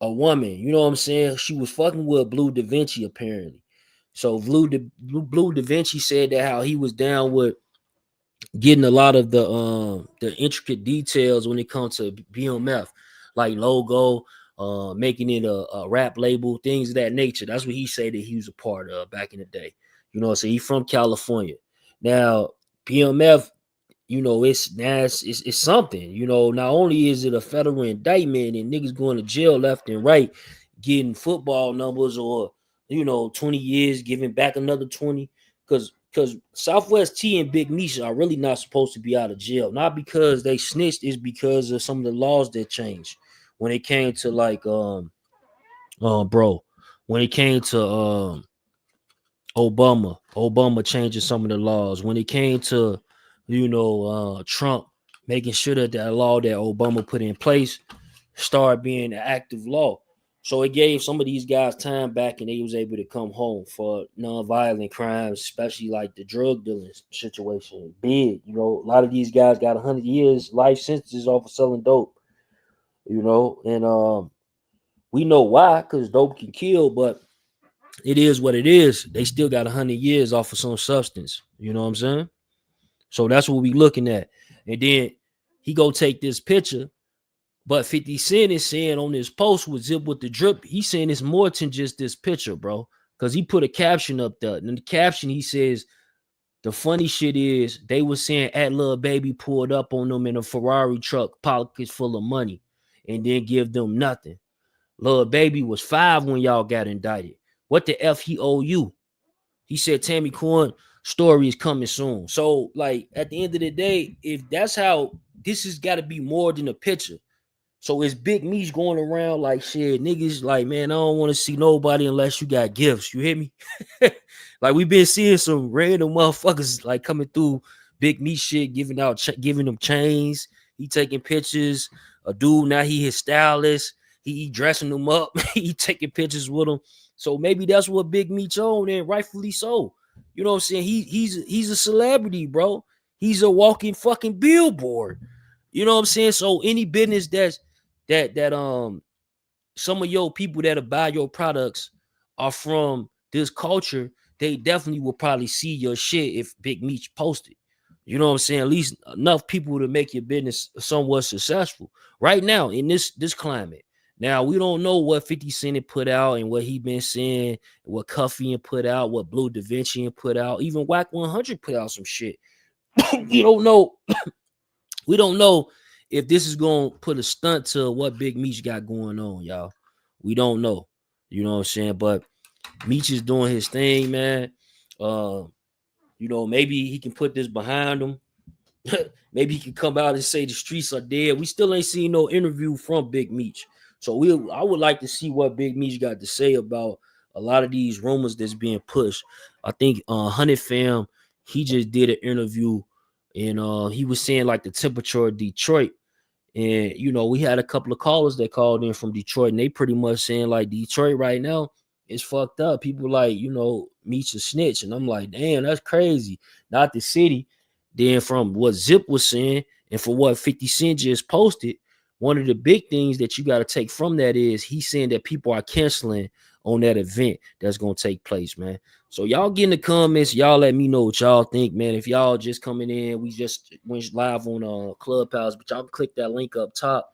a woman, you know what I'm saying? She was fucking with Blue Da Vinci apparently. So Blue Da Vinci said that how he was down with getting a lot of the intricate details when it comes to BMF, like logo, making it a rap label, things of that nature. That's what he said that he was a part of back in the day. You know, so he's from California. Now, BMF, you know, it's something. You know, not only is it a federal indictment and niggas going to jail left and right, getting football numbers or 20 years, giving back another 20, because Southwest T and Big Meech are really not supposed to be out of jail. Not because they snitched, it's because of some of the laws that changed when it came to like bro, when it came to Obama changing some of the laws. When it came to, Trump making sure that that law that Obama put in place started being an active law. So it gave some of these guys time back and they was able to come home for non-violent crimes, especially like the drug dealing situation. Big, a lot of these guys got 100 years life sentences off of selling dope, and we know why, because dope can kill, but it is what it is. They still got 100 years off of some substance. You know what I'm saying? So that's what we looking at. And then he go take this picture, but 50 Cent is saying on this post with Zip with the Drip, he's saying it's more than just this picture, bro. Because he put a caption up there. And in the caption, he says, the funny shit is they was saying at Lil Baby pulled up on them in a Ferrari truck, pockets full of money, and then give them nothing. Lil Baby was 5 when y'all got indicted. What the F he owe you? He said Tammy Corn story is coming soon. So, like, at the end of the day, if that's how this has got to be more than a picture. So it's Big Meech going around like shit. Niggas like, man, I don't want to see nobody unless you got gifts. You hear me? Like we've been seeing some random motherfuckers like coming through Big Meech shit, giving them chains. He taking pictures. A dude now he his stylist. He dressing them up. He taking pictures with them. So maybe that's what Big Meech on, and rightfully so. You know what I'm saying? He's a celebrity, bro. He's a walking fucking billboard. You know what I'm saying? So any business that some of your people that'll buy your products are from this culture, they definitely will probably see your shit if Big Meech posted. You know what I'm saying? At least enough people to make your business somewhat successful right now in this climate. Now we don't know what 50 Cent put out and what he been saying, what Cuffy put out, what Blue Da Vinci put out, even Whack 100 put out some shit. We don't know. We don't know if this is gonna put a stunt to what Big Meech got going on, y'all. We don't know. You know what I'm saying? But Meech is doing his thing, man. Maybe he can put this behind him. Maybe he can come out and say the streets are dead. We still ain't seen no interview from Big Meech. So I would like to see what Big Meech got to say about a lot of these rumors that's being pushed. I think Honey Fam, he just did an interview and he was saying like the temperature of Detroit. And we had a couple of callers that called in from Detroit, and they pretty much saying like Detroit right now is fucked up. People like, Meech a snitch. And I'm like, damn, that's crazy. Not the city. Then from what Zip was saying, and for what 50 Cent just posted, one of the big things that you got to take from that is he's saying that people are canceling on that event that's going to take place, man. So y'all get in the comments. Y'all let me know what y'all think, man. If y'all just coming in, we just went live on Clubhouse, but y'all can click that link up top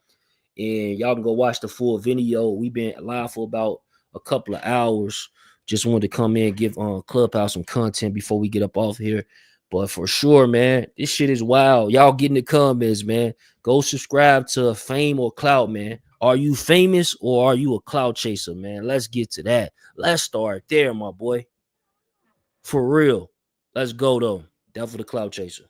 and y'all can go watch the full video. We've been live for about a couple of hours. Just wanted to come in and give Clubhouse some content before we get up off here. But for sure, man, this shit is wild. Y'all get in the comments, man. Go subscribe to Fame or Clout, man. Are you famous or are you a clout chaser, man? Let's get to that. Let's start there, my boy. For real. Let's go, though. Death for the Clout Chaser.